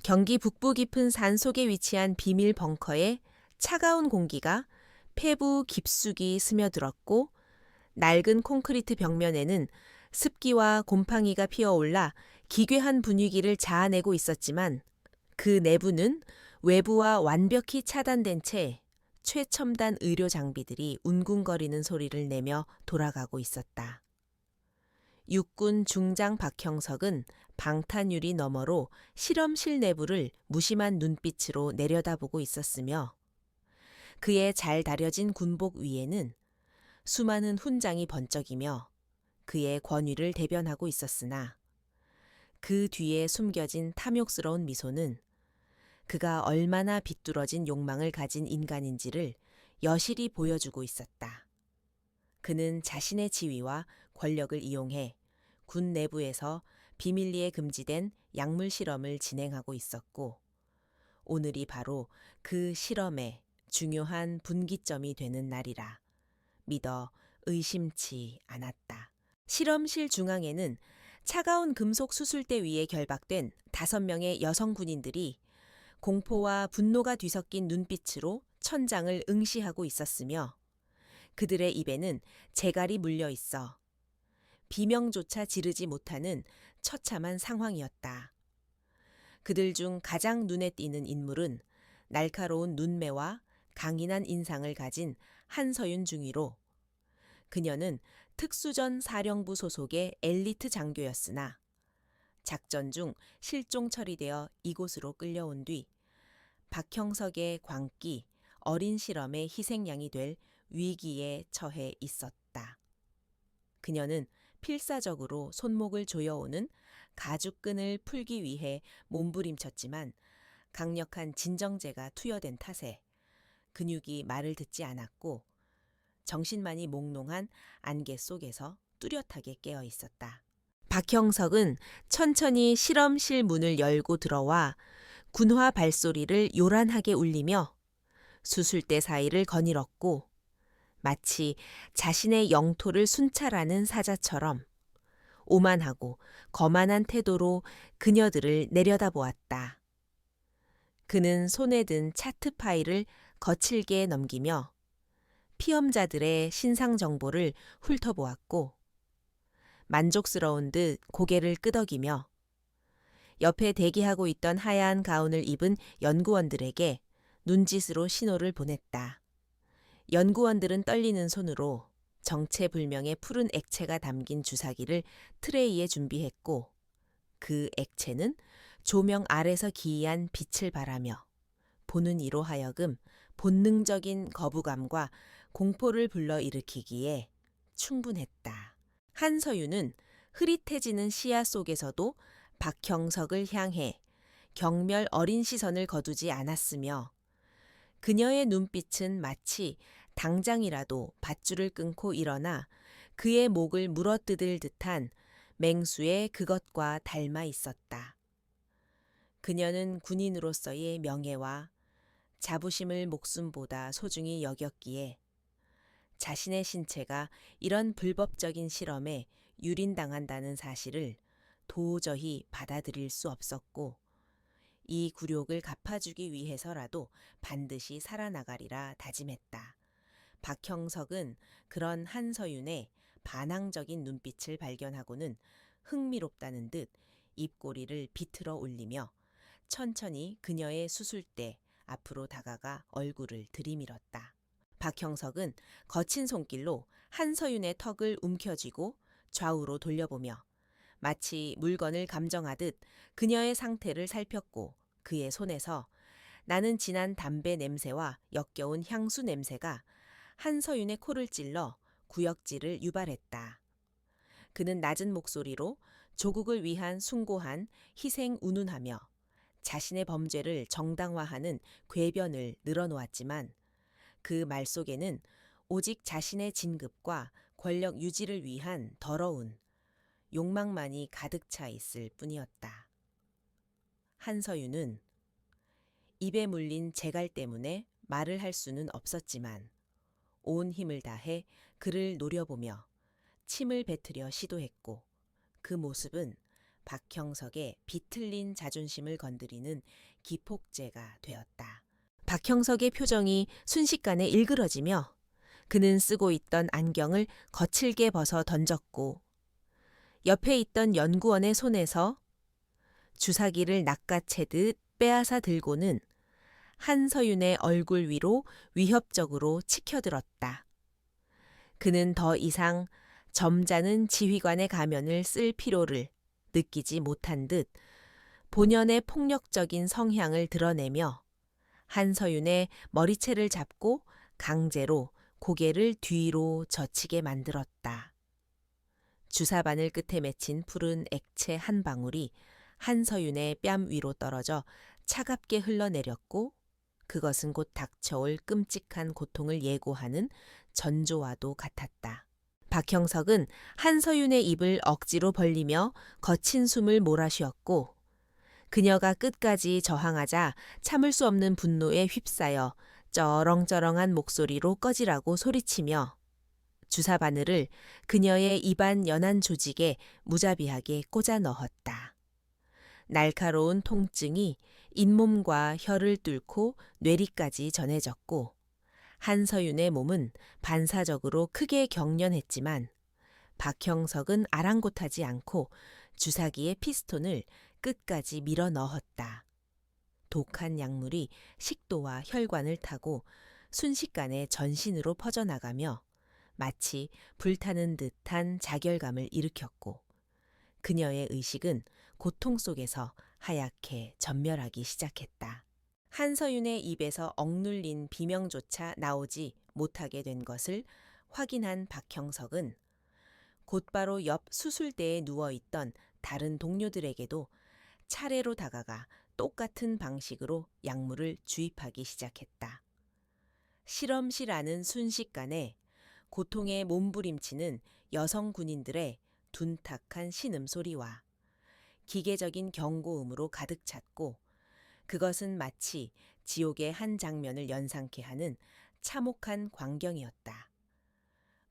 경기 북부 깊은 산 속에 위치한 비밀 벙커에 차가운 공기가 폐부 깊숙이 스며들었고 낡은 콘크리트 벽면에는 습기와 곰팡이가 피어올라 기괴한 분위기를 자아내고 있었지만 그 내부는 외부와 완벽히 차단된 채 최첨단 의료 장비들이 웅궁거리는 소리를 내며 돌아가고 있었다. 육군 중장 박형석은 방탄유리 너머로 실험실 내부를 무심한 눈빛으로 내려다보고 있었으며 그의 잘 다려진 군복 위에는 수많은 훈장이 번쩍이며 그의 권위를 대변하고 있었으나 그 뒤에 숨겨진 탐욕스러운 미소는 그가 얼마나 비뚤어진 욕망을 가진 인간인지를 여실히 보여주고 있었다. 그는 자신의 지위와 권력을 이용해 군 내부에서 비밀리에 금지된 약물 실험을 진행하고 있었고 오늘이 바로 그 실험의 중요한 분기점이 되는 날이라 믿어 의심치 않았다. 실험실 중앙에는 차가운 금속 수술대 위에 결박된 5명의 여성 군인들이 공포와 분노가 뒤섞인 눈빛으로 천장을 응시하고 있었으며 그들의 입에는 재갈이 물려 있어 비명조차 지르지 못하는 처참한 상황이었다. 그들 중 가장 눈에 띄는 인물은 날카로운 눈매와 강인한 인상을 가진 한서윤 중위로 그녀는 특수전 사령부 소속의 엘리트 장교였으나 작전 중 실종 처리되어 이곳으로 끌려온 뒤 박형석의 광기, 어린 실험의 희생양이 될 위기에 처해 있었다. 그녀는 필사적으로 손목을 조여오는 가죽끈을 풀기 위해 몸부림쳤지만 강력한 진정제가 투여된 탓에 근육이 말을 듣지 않았고 정신만이 몽롱한 안개 속에서 뚜렷하게 깨어 있었다. 박형석은 천천히 실험실 문을 열고 들어와 군화 발소리를 요란하게 울리며 수술대 사이를 거닐었고 마치 자신의 영토를 순찰하는 사자처럼 오만하고 거만한 태도로 그녀들을 내려다보았다. 그는 손에 든 차트 파일을 거칠게 넘기며 피험자들의 신상 정보를 훑어보았고 만족스러운 듯 고개를 끄덕이며 옆에 대기하고 있던 하얀 가운을 입은 연구원들에게 눈짓으로 신호를 보냈다. 연구원들은 떨리는 손으로 정체불명의 푸른 액체가 담긴 주사기를 트레이에 준비했고 그 액체는 조명 아래서 기이한 빛을 발하며 보는 이로 하여금 본능적인 거부감과 공포를 불러일으키기에 충분했다. 한서윤은 흐릿해지는 시야 속에서도 박형석을 향해 경멸 어린 시선을 거두지 않았으며 그녀의 눈빛은 마치 당장이라도 밧줄을 끊고 일어나 그의 목을 물어뜯을 듯한 맹수의 그것과 닮아 있었다. 그녀는 군인으로서의 명예와 자부심을 목숨보다 소중히 여겼기에 자신의 신체가 이런 불법적인 실험에 유린당한다는 사실을 도저히 받아들일 수 없었고 이 굴욕을 갚아주기 위해서라도 반드시 살아나가리라 다짐했다. 박형석은 그런 한서윤의 반항적인 눈빛을 발견하고는 흥미롭다는 듯 입꼬리를 비틀어 올리며 천천히 그녀의 수술대 앞으로 다가가 얼굴을 들이밀었다. 박형석은 거친 손길로 한서윤의 턱을 움켜쥐고 좌우로 돌려보며 마치 물건을 감정하듯 그녀의 상태를 살폈고 그의 손에서 나는 진한 담배 냄새와 역겨운 향수 냄새가 한서윤의 코를 찔러 구역질을 유발했다. 그는 낮은 목소리로 조국을 위한 숭고한 희생 운운하며 자신의 범죄를 정당화하는 궤변을 늘어놓았지만 그 말 속에는 오직 자신의 진급과 권력 유지를 위한 더러운 욕망만이 가득 차 있을 뿐이었다. 한서윤은 입에 물린 재갈 때문에 말을 할 수는 없었지만 온 힘을 다해 그를 노려보며 침을 뱉으려 시도했고 그 모습은 박형석의 비틀린 자존심을 건드리는 기폭제가 되었다. 박형석의 표정이 순식간에 일그러지며 그는 쓰고 있던 안경을 거칠게 벗어 던졌고 옆에 있던 연구원의 손에서 주사기를 낚아채듯 빼앗아 들고는 한서윤의 얼굴 위로 위협적으로 치켜들었다. 그는 더 이상 점잖은 지휘관의 가면을 쓸 필요를 느끼지 못한 듯 본연의 폭력적인 성향을 드러내며 한서윤의 머리채를 잡고 강제로 고개를 뒤로 젖히게 만들었다. 주사바늘 끝에 맺힌 푸른 액체 한 방울이 한서윤의 뺨 위로 떨어져 차갑게 흘러내렸고 그것은 곧 닥쳐올 끔찍한 고통을 예고하는 전조와도 같았다. 박형석은 한서윤의 입을 억지로 벌리며 거친 숨을 몰아쉬었고 그녀가 끝까지 저항하자 참을 수 없는 분노에 휩싸여 쩌렁쩌렁한 목소리로 꺼지라고 소리치며 주사바늘을 그녀의 입안 연한 조직에 무자비하게 꽂아 넣었다. 날카로운 통증이 잇몸과 혀를 뚫고 뇌리까지 전해졌고 한서윤의 몸은 반사적으로 크게 경련했지만 박형석은 아랑곳하지 않고 주사기의 피스톤을 끝까지 밀어 넣었다. 독한 약물이 식도와 혈관을 타고 순식간에 전신으로 퍼져나가며 마치 불타는 듯한 자결감을 일으켰고 그녀의 의식은 고통 속에서 하얗게 전멸하기 시작했다. 한서윤의 입에서 억눌린 비명조차 나오지 못하게 된 것을 확인한 박형석은 곧바로 옆 수술대에 누워있던 다른 동료들에게도 차례로 다가가 똑같은 방식으로 약물을 주입하기 시작했다. 실험실 안은 순식간에 고통에 몸부림치는 여성 군인들의 둔탁한 신음소리와 기계적인 경고음으로 가득 찼고 그것은 마치 지옥의 한 장면을 연상케 하는 참혹한 광경이었다.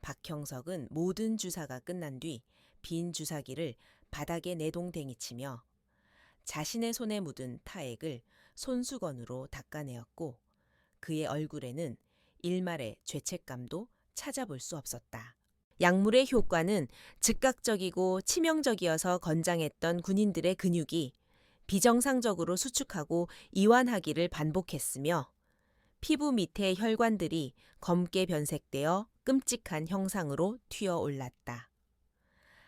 박형석은 모든 주사가 끝난 뒤 빈 주사기를 바닥에 내동댕이치며 자신의 손에 묻은 타액을 손수건으로 닦아내었고 그의 얼굴에는 일말의 죄책감도 찾아볼 수 없었다. 약물의 효과는 즉각적이고 치명적이어서 건장했던 군인들의 근육이 비정상적으로 수축하고 이완하기를 반복했으며 피부 밑의 혈관들이 검게 변색되어 끔찍한 형상으로 튀어올랐다.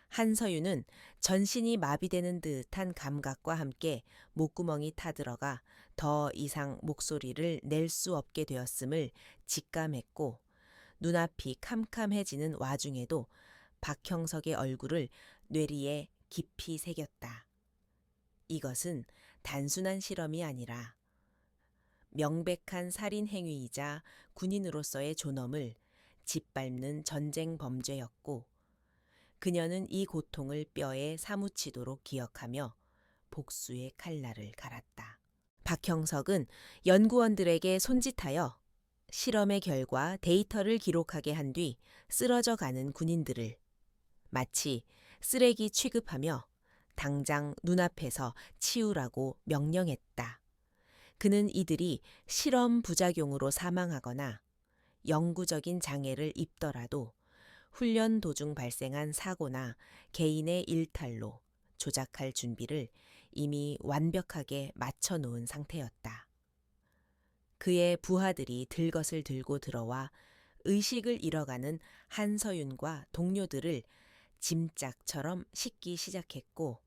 한서윤은 전신이 마비되는 듯한 감각과 함께 목구멍이 타들어가 더 이상 목소리를 낼 수 없게 되었음을 직감했고 눈앞이 캄캄해지는 와중에도 박형석의 얼굴을 뇌리에 깊이 새겼다. 이것은 단순한 실험이 아니라 명백한 살인 행위이자 군인으로서의 존엄을 짓밟는 전쟁 범죄였고 그녀는 이 고통을 뼈에 사무치도록 기억하며 복수의 칼날을 갈았다. 박형석은 연구원들에게 손짓하여 실험의 결과 데이터를 기록하게 한 뒤 쓰러져 가는 군인들을 마치 쓰레기 취급하며 당장 눈앞에서 치우라고 명령했다. 그는 이들이 실험 부작용으로 사망하거나 영구적인 장애를 입더라도 훈련 도중 발생한 사고나 개인의 일탈로 조작할 준비를 이미 완벽하게 맞춰놓은 상태였다. 그의 부하들이 들것을 들고 들어와 의식을 잃어가는 한서윤과 동료들을 짐짝처럼 싣기 시작했고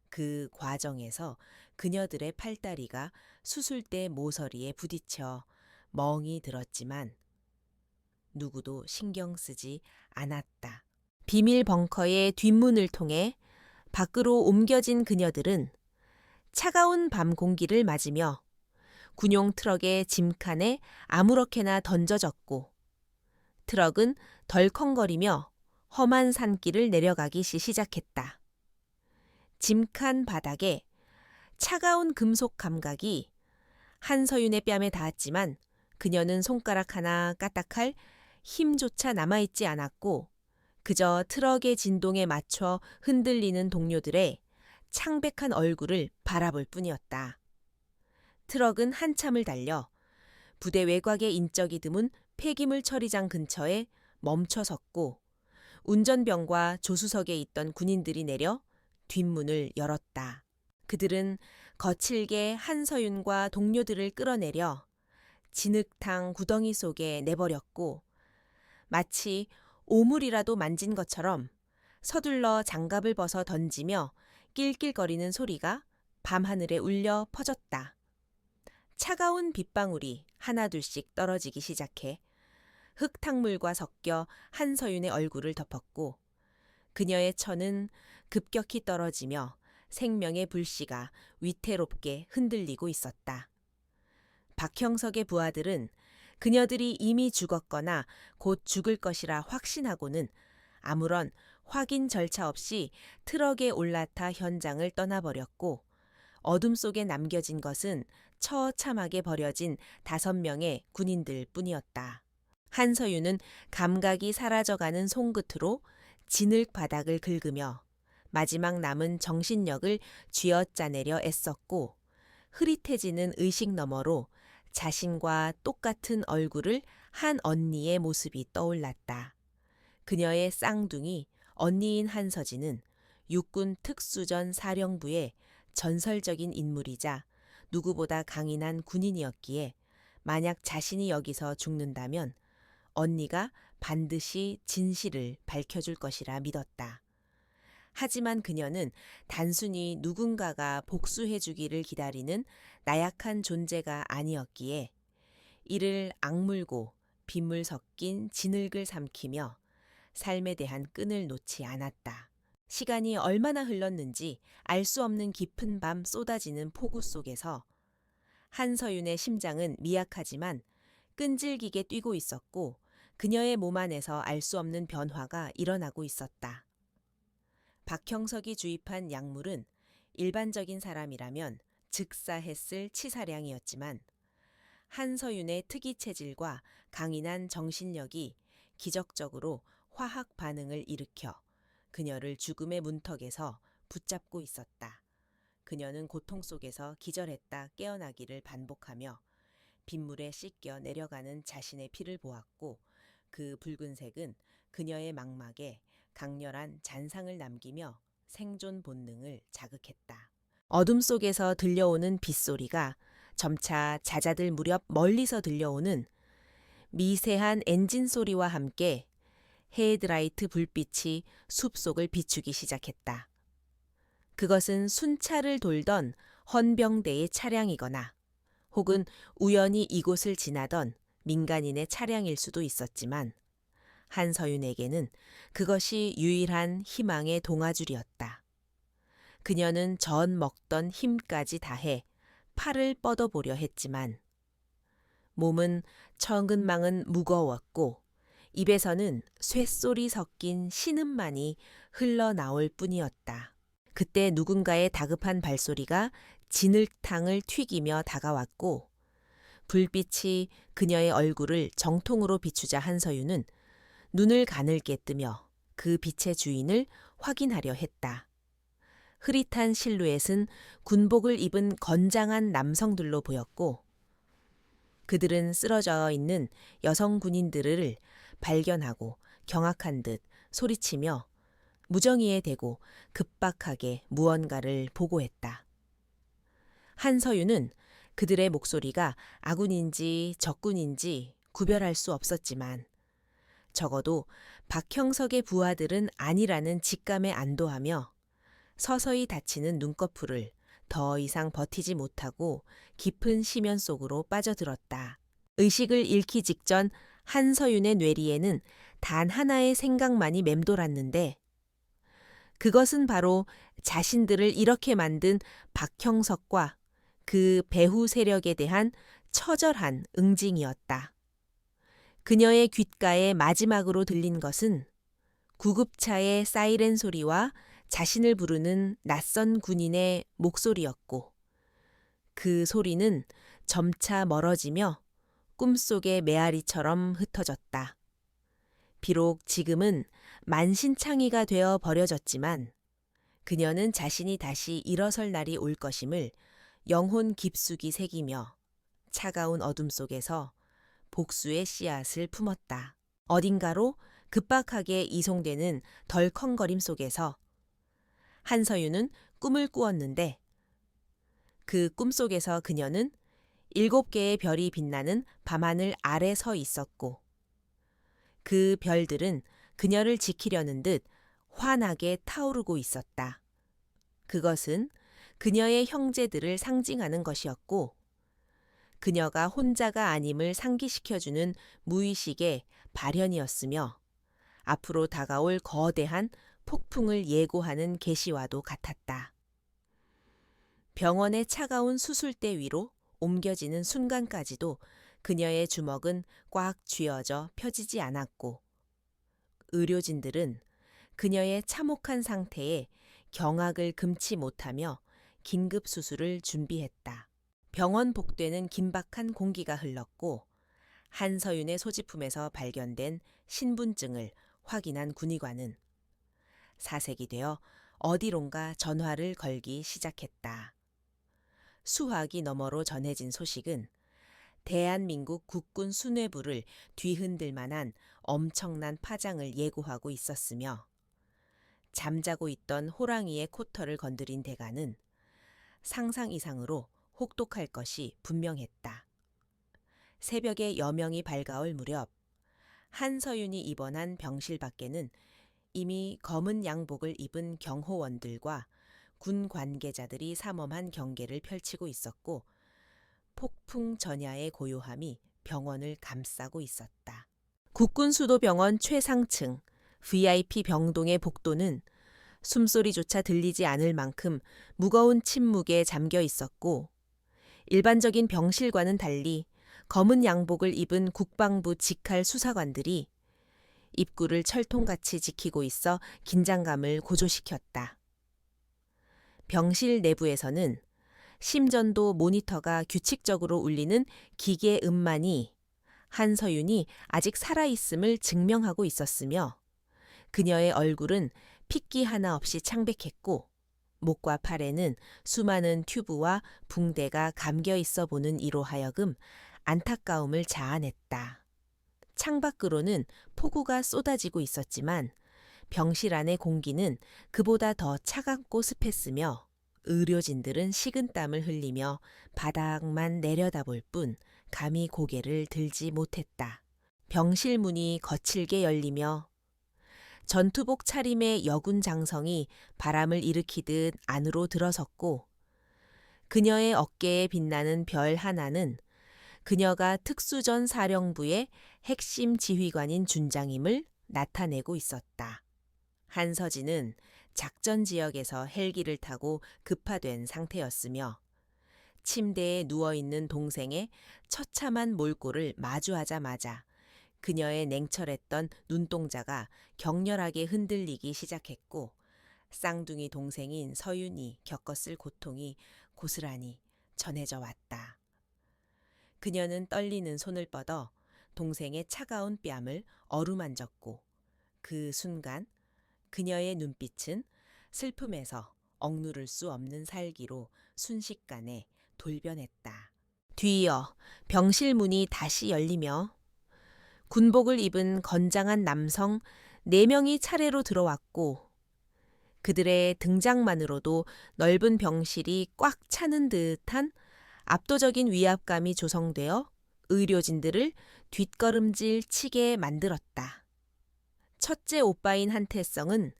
그 과정에서 그녀들의 팔다리가 수술대 모서리에 부딪혀 멍이 들었지만 누구도 신경 쓰지 않았다. 비밀 벙커의 뒷문을 통해 밖으로 옮겨진 그녀들은 차가운 밤 공기를 맞으며 군용 트럭의 짐칸에 아무렇게나 던져졌고 트럭은 덜컹거리며 험한 산길을 내려가기 시작했다. 짐칸 바닥에 차가운 금속 감각이 한서윤의 뺨에 닿았지만 그녀는 손가락 하나 까딱할 힘조차 남아있지 않았고 그저 트럭의 진동에 맞춰 흔들리는 동료들의 창백한 얼굴을 바라볼 뿐이었다. 트럭은 한참을 달려 부대 외곽에 인적이 드문 폐기물 처리장 근처에 멈춰 섰고 운전병과 조수석에 있던 군인들이 내려 뒷문을 열었다. 그들은 거칠게 한서윤과 동료들을 끌어내려 진흙탕 구덩이 속에 내버렸고 마치 오물이라도 만진 것처럼 서둘러 장갑을 벗어 던지며 낄낄거리는 소리가 밤하늘에 울려 퍼졌다. 차가운 빗방울이 하나둘씩 떨어지기 시작해 흙탕물과 섞여 한서윤의 얼굴을 덮었고 그녀의 처는 급격히 떨어지며 생명의 불씨가 위태롭게 흔들리고 있었다. 박형석의 부하들은 그녀들이 이미 죽었거나 곧 죽을 것이라 확신하고는 아무런 확인 절차 없이 트럭에 올라타 현장을 떠나버렸고 어둠 속에 남겨진 것은 처참하게 버려진 5명의 군인들 뿐이었다. 한서윤은 감각이 사라져가는 손끝으로 진흙 바닥을 긁으며 마지막 남은 정신력을 쥐어짜내려 애썼고 흐릿해지는 의식 너머로 자신과 똑같은 얼굴을 한 언니의 모습이 떠올랐다. 그녀의 쌍둥이 언니인 한서진은 육군 특수전 사령부의 전설적인 인물이자 누구보다 강인한 군인이었기에 만약 자신이 여기서 죽는다면 언니가 반드시 진실을 밝혀줄 것이라 믿었다. 하지만 그녀는 단순히 누군가가 복수해주기를 기다리는 나약한 존재가 아니었기에 이를 악물고 빗물 섞인 진흙을 삼키며 삶에 대한 끈을 놓지 않았다. 시간이 얼마나 흘렀는지 알 수 없는 깊은 밤 쏟아지는 폭우 속에서 한서윤의 심장은 미약하지만 끈질기게 뛰고 있었고 그녀의 몸 안에서 알 수 없는 변화가 일어나고 있었다. 박형석이 주입한 약물은 일반적인 사람이라면 즉사했을 치사량이었지만 한서윤의 특이 체질과 강인한 정신력이 기적적으로 화학 반응을 일으켜 그녀를 죽음의 문턱에서 붙잡고 있었다. 그녀는 고통 속에서 기절했다 깨어나기를 반복하며 빗물에 씻겨 내려가는 자신의 피를 보았고 그 붉은색은 그녀의 망막에 강렬한 잔상을 남기며 생존 본능을 자극했다. 어둠 속에서 들려오는 빗소리가 점차 잦아들 무렵 멀리서 들려오는 미세한 엔진 소리와 함께 헤드라이트 불빛이 숲속을 비추기 시작했다. 그것은 순찰을 돌던 헌병대의 차량이거나 혹은 우연히 이곳을 지나던 민간인의 차량일 수도 있었지만 한서윤에게는 그것이 유일한 희망의 동아줄이었다. 그녀는 전 먹던 힘까지 다해 팔을 뻗어보려 했지만 몸은 천근망은 무거웠고 입에서는 쇳소리 섞인 신음만이 흘러나올 뿐이었다. 그때 누군가의 다급한 발소리가 진흙탕을 튀기며 다가왔고 불빛이 그녀의 얼굴을 정통으로 비추자 한서윤은 눈을 가늘게 뜨며 그 빛의 주인을 확인하려 했다. 흐릿한 실루엣은 군복을 입은 건장한 남성들로 보였고 그들은 쓰러져 있는 여성 군인들을 발견하고 경악한 듯 소리치며 무정위에 대고 급박하게 무언가를 보고했다. 한서윤은 그들의 목소리가 아군인지 적군인지 구별할 수 없었지만 적어도 박형석의 부하들은 아니라는 직감에 안도하며 서서히 닫히는 눈꺼풀을 더 이상 버티지 못하고 깊은 심연 속으로 빠져들었다. 의식을 잃기 직전 한서윤의 뇌리에는 단 하나의 생각만이 맴돌았는데 그것은 바로 자신들을 이렇게 만든 박형석과 그 배후 세력에 대한 처절한 응징이었다. 그녀의 귓가에 마지막으로 들린 것은 구급차의 사이렌 소리와 자신을 부르는 낯선 군인의 목소리였고 그 소리는 점차 멀어지며 꿈속의 메아리처럼 흩어졌다. 비록 지금은 만신창이가 되어 버려졌지만 그녀는 자신이 다시 일어설 날이 올 것임을 영혼 깊숙이 새기며 차가운 어둠 속에서 복수의 씨앗을 품었다. 어딘가로 급박하게 이송되는 덜컹거림 속에서 한서윤은 꿈을 꾸었는데 그 꿈속에서 그녀는 7개의 별이 빛나는 밤하늘 아래 서 있었고 그 별들은 그녀를 지키려는 듯 환하게 타오르고 있었다. 그것은 그녀의 형제들을 상징하는 것이었고 그녀가 혼자가 아님을 상기시켜주는 무의식의 발현이었으며 앞으로 다가올 거대한 폭풍을 예고하는 계시와도 같았다. 병원의 차가운 수술대 위로 옮겨지는 순간까지도 그녀의 주먹은 꽉 쥐어져 펴지지 않았고 의료진들은 그녀의 참혹한 상태에 경악을 금치 못하며 긴급 수술을 준비했다. 병원 복도에는 긴박한 공기가 흘렀고 한서윤의 소지품에서 발견된 신분증을 확인한 군의관은 사색이 되어 어디론가 전화를 걸기 시작했다. 수화기 너머로 전해진 소식은 대한민국 국군 수뇌부를 뒤흔들 만한 엄청난 파장을 예고하고 있었으며 잠자고 있던 호랑이의 코털을 건드린 대가는 상상 이상으로 혹독할 것이 분명했다. 새벽에 여명이 밝아올 무렵 한서윤이 입원한 병실 밖에는 이미 검은 양복을 입은 경호원들과 군 관계자들이 삼엄한 경계를 펼치고 있었고 폭풍 전야의 고요함이 병원을 감싸고 있었다. 국군 수도병원 최상층 VIP 병동의 복도는 숨소리조차 들리지 않을 만큼 무거운 침묵에 잠겨 있었고 일반적인 병실과는 달리 검은 양복을 입은 국방부 직할 수사관들이 입구를 철통같이 지키고 있어 긴장감을 고조시켰다. 병실 내부에서는 심전도 모니터가 규칙적으로 울리는 기계 음만이 한서윤이 아직 살아있음을 증명하고 있었으며 그녀의 얼굴은 핏기 하나 없이 창백했고 목과 팔에는 수많은 튜브와 붕대가 감겨 있어 보는 이로 하여금 안타까움을 자아냈다. 창밖으로는 폭우가 쏟아지고 있었지만 병실 안의 공기는 그보다 더 차갑고 습했으며 의료진들은 식은땀을 흘리며 바닥만 내려다볼 뿐 감히 고개를 들지 못했다. 병실 문이 거칠게 열리며 전투복 차림의 여군 장성이 바람을 일으키듯 안으로 들어섰고 그녀의 어깨에 빛나는 별 하나는 그녀가 특수전 사령부의 핵심 지휘관인 준장임을 나타내고 있었다. 한서진은 작전 지역에서 헬기를 타고 급파된 상태였으며 침대에 누워있는 동생의 처참한 몰골을 마주하자마자 그녀의 냉철했던 눈동자가 격렬하게 흔들리기 시작했고 쌍둥이 동생인 서윤이 겪었을 고통이 고스란히 전해져 왔다. 그녀는 떨리는 손을 뻗어 동생의 차가운 뺨을 어루만졌고 그 순간 그녀의 눈빛은 슬픔에서 억누를 수 없는 살기로 순식간에 돌변했다. 뒤이어 병실 문이 다시 열리며 군복을 입은 건장한 남성 4명이 차례로 들어왔고 그들의 등장만으로도 넓은 병실이 꽉 차는 듯한 압도적인 위압감이 조성되어 의료진들을 뒷걸음질 치게 만들었다. 첫째 오빠인 한태성은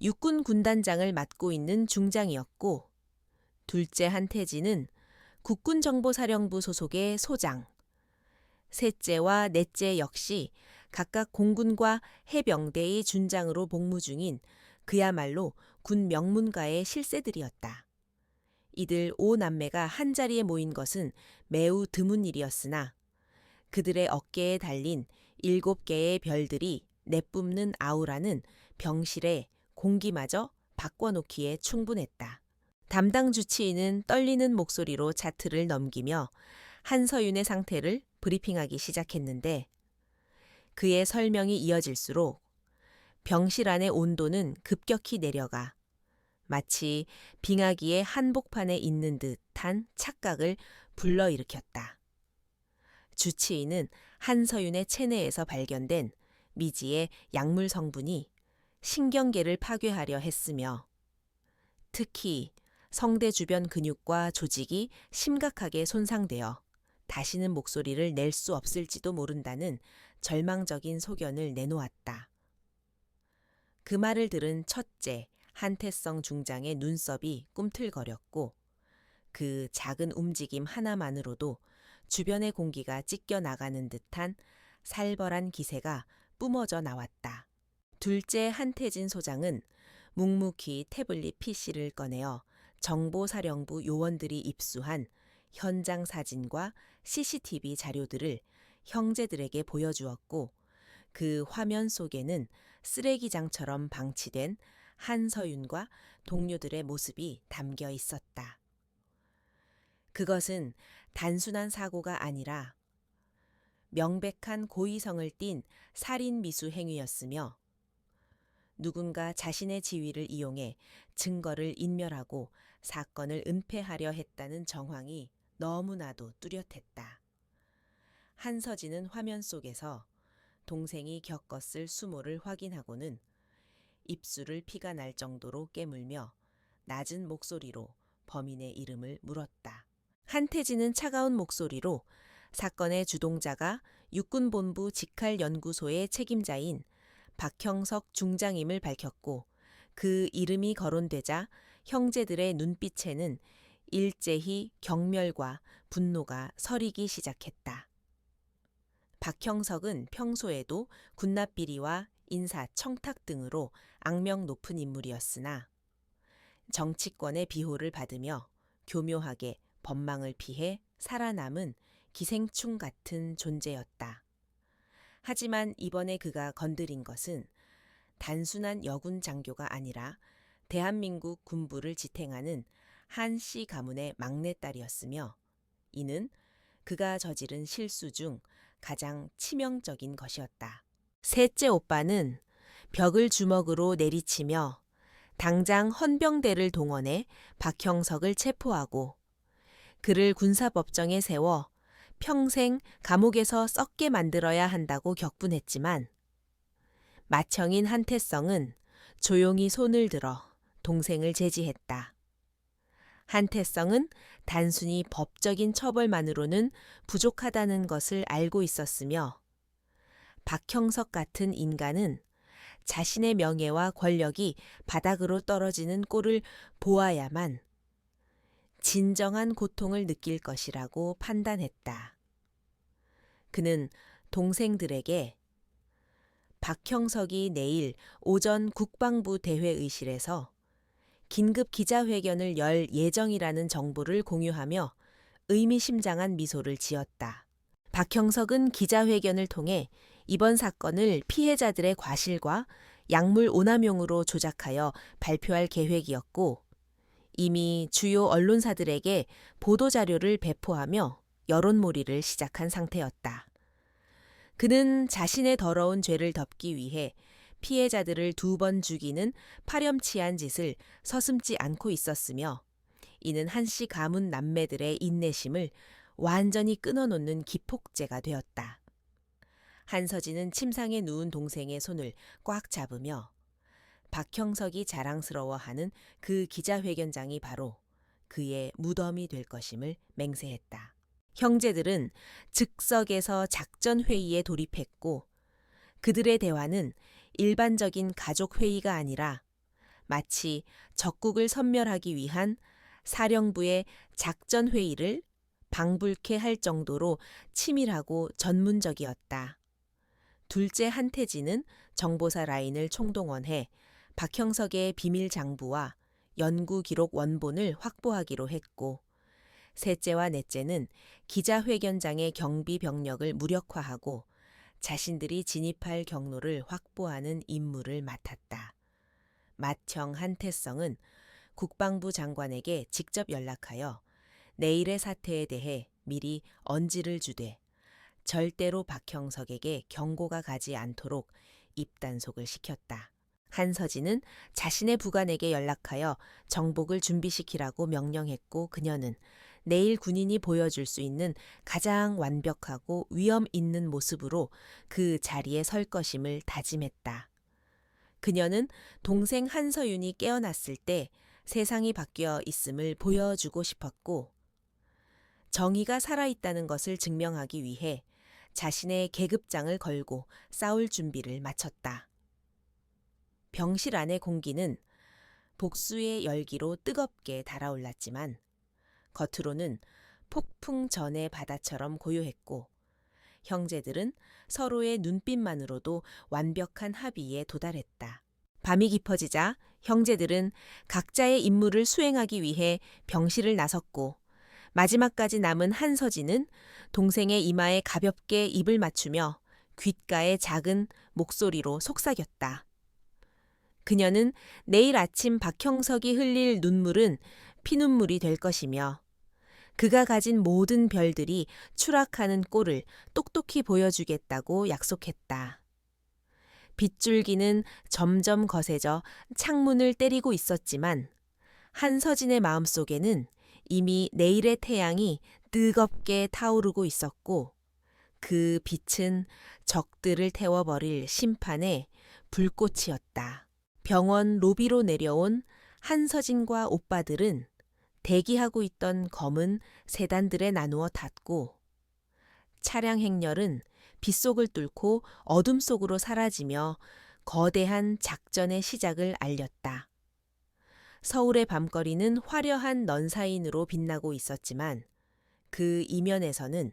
육군 군단장을 맡고 있는 중장이었고 둘째 한태진은 국군정보사령부 소속의 소장, 셋째와 넷째 역시 각각 공군과 해병대의 준장으로 복무 중인 그야말로 군 명문가의 실세들이었다. 이들 5남매가 한자리에 모인 것은 매우 드문 일이었으나 그들의 어깨에 달린 7개의 별들이 내뿜는 아우라는 병실에 공기마저 바꿔놓기에 충분했다. 담당 주치의는 떨리는 목소리로 차트를 넘기며 한서윤의 상태를 브리핑하기 시작했는데 그의 설명이 이어질수록 병실 안의 온도는 급격히 내려가 마치 빙하기의 한복판에 있는 듯한 착각을 불러일으켰다. 주치의는 한서윤의 체내에서 발견된 미지의 약물 성분이 신경계를 파괴하려 했으며 특히 성대 주변 근육과 조직이 심각하게 손상되어 다시는 목소리를 낼 수 없을지도 모른다는 절망적인 소견을 내놓았다. 그 말을 들은 첫째 한태성 중장의 눈썹이 꿈틀거렸고 그 작은 움직임 하나만으로도 주변의 공기가 찢겨 나가는 듯한 살벌한 기세가 뿜어져 나왔다. 둘째 한태진 소장은 묵묵히 태블릿 PC를 꺼내어 정보사령부 요원들이 입수한 현장 사진과 CCTV 자료들을 형제들에게 보여주었고 그 화면 속에는 쓰레기장처럼 방치된 한서윤과 동료들의 모습이 담겨 있었다. 그것은 단순한 사고가 아니라 명백한 고의성을 띤 살인 미수 행위였으며 누군가 자신의 지위를 이용해 증거를 인멸하고 사건을 은폐하려 했다는 정황이 너무나도 뚜렷했다. 한서진은 화면 속에서 동생이 겪었을 수모를 확인하고는 입술을 피가 날 정도로 깨물며 낮은 목소리로 범인의 이름을 물었다. 한태진은 차가운 목소리로 사건의 주동자가 육군본부 직할연구소의 책임자인 박형석 중장임을 밝혔고 그 이름이 거론되자 형제들의 눈빛에는 일제히 경멸과 분노가 서리기 시작했다. 박형석은 평소에도 군납비리와 인사 청탁 등으로 악명 높은 인물이었으나 정치권의 비호를 받으며 교묘하게 법망을 피해 살아남은 기생충 같은 존재였다. 하지만 이번에 그가 건드린 것은 단순한 여군 장교가 아니라 대한민국 군부를 지탱하는 한씨 가문의 막내딸이었으며 이는 그가 저지른 실수 중 가장 치명적인 것이었다. 셋째 오빠는 벽을 주먹으로 내리치며 당장 헌병대를 동원해 박형석을 체포하고 그를 군사법정에 세워 평생 감옥에서 썩게 만들어야 한다고 격분했지만 맏형인 한태성은 조용히 손을 들어 동생을 제지했다. 한태성은 단순히 법적인 처벌만으로는 부족하다는 것을 알고 있었으며 박형석 같은 인간은 자신의 명예와 권력이 바닥으로 떨어지는 꼴을 보아야만 진정한 고통을 느낄 것이라고 판단했다. 그는 동생들에게 박형석이 내일 오전 국방부 대회의실에서 긴급 기자회견을 열 예정이라는 정보를 공유하며 의미심장한 미소를 지었다. 박형석은 기자회견을 통해 이번 사건을 피해자들의 과실과 약물 오남용으로 조작하여 발표할 계획이었고 이미 주요 언론사들에게 보도자료를 배포하며 여론몰이를 시작한 상태였다. 그는 자신의 더러운 죄를 덮기 위해 피해자들을 2번 죽이는 파렴치한 짓을 서슴지 않고 있었으며 이는 한씨 가문 남매들의 인내심을 완전히 끊어놓는 기폭제가 되었다. 한서진은 침상에 누운 동생의 손을 꽉 잡으며 박형석이 자랑스러워하는 그 기자회견장이 바로 그의 무덤이 될 것임을 맹세했다. 형제들은 즉석에서 작전회의에 돌입했고 그들의 대화는 일반적인 가족회의가 아니라 마치 적국을 섬멸하기 위한 사령부의 작전회의를 방불케 할 정도로 치밀하고 전문적이었다. 둘째 한태진은 정보사 라인을 총동원해 박형석의 비밀 장부와 연구 기록 원본을 확보하기로 했고 셋째와 넷째는 기자회견장의 경비 병력을 무력화하고 자신들이 진입할 경로를 확보하는 임무를 맡았다. 맏형 한태성은 국방부 장관에게 직접 연락하여 내일의 사태에 대해 미리 언지를 주되 절대로 박형석에게 경고가 가지 않도록 입단속을 시켰다. 한서진은 자신의 부관에게 연락하여 정복을 준비시키라고 명령했고 그녀는 내일 군인이 보여줄 수 있는 가장 완벽하고 위험 있는 모습으로 그 자리에 설 것임을 다짐했다. 그녀는 동생 한서윤이 깨어났을 때 세상이 바뀌어 있음을 보여주고 싶었고 정의가 살아있다는 것을 증명하기 위해 자신의 계급장을 걸고 싸울 준비를 마쳤다. 병실 안의 공기는 복수의 열기로 뜨겁게 달아올랐지만 겉으로는 폭풍 전의 바다처럼 고요했고 형제들은 서로의 눈빛만으로도 완벽한 합의에 도달했다. 밤이 깊어지자 형제들은 각자의 임무를 수행하기 위해 병실을 나섰고 마지막까지 남은 한서진은 동생의 이마에 가볍게 입을 맞추며 귓가에 작은 목소리로 속삭였다. 그녀는 내일 아침 박형석이 흘릴 눈물은 피눈물이 될 것이며 그가 가진 모든 별들이 추락하는 꼴을 똑똑히 보여주겠다고 약속했다. 빗줄기는 점점 거세져 창문을 때리고 있었지만 한서진의 마음속에는 이미 내일의 태양이 뜨겁게 타오르고 있었고 그 빛은 적들을 태워버릴 심판의 불꽃이었다. 병원 로비로 내려온 한서진과 오빠들은 대기하고 있던 검은 세단들에 나누어 탔고 차량 행렬은 빗속을 뚫고 어둠 속으로 사라지며 거대한 작전의 시작을 알렸다. 서울의 밤거리는 화려한 넌사인으로 빛나고 있었지만 그 이면에서는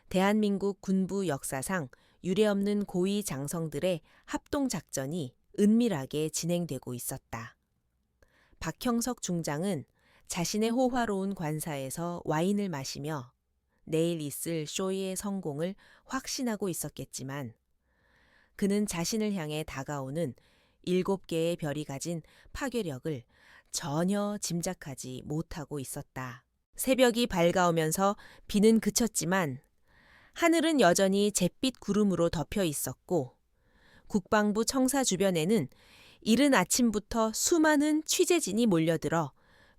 대한민국 군부 역사상 유례없는 고위 장성들의 합동작전이 은밀하게 진행되고 있었다. 박형석 중장은 자신의 호화로운 관사에서 와인을 마시며 내일 있을 쇼의 성공을 확신하고 있었겠지만 그는 자신을 향해 다가오는 7개의 별이 가진 파괴력을 전혀 짐작하지 못하고 있었다. 새벽이 밝아오면서 비는 그쳤지만 하늘은 여전히 잿빛 구름으로 덮여 있었고 국방부 청사 주변에는 이른 아침부터 수많은 취재진이 몰려들어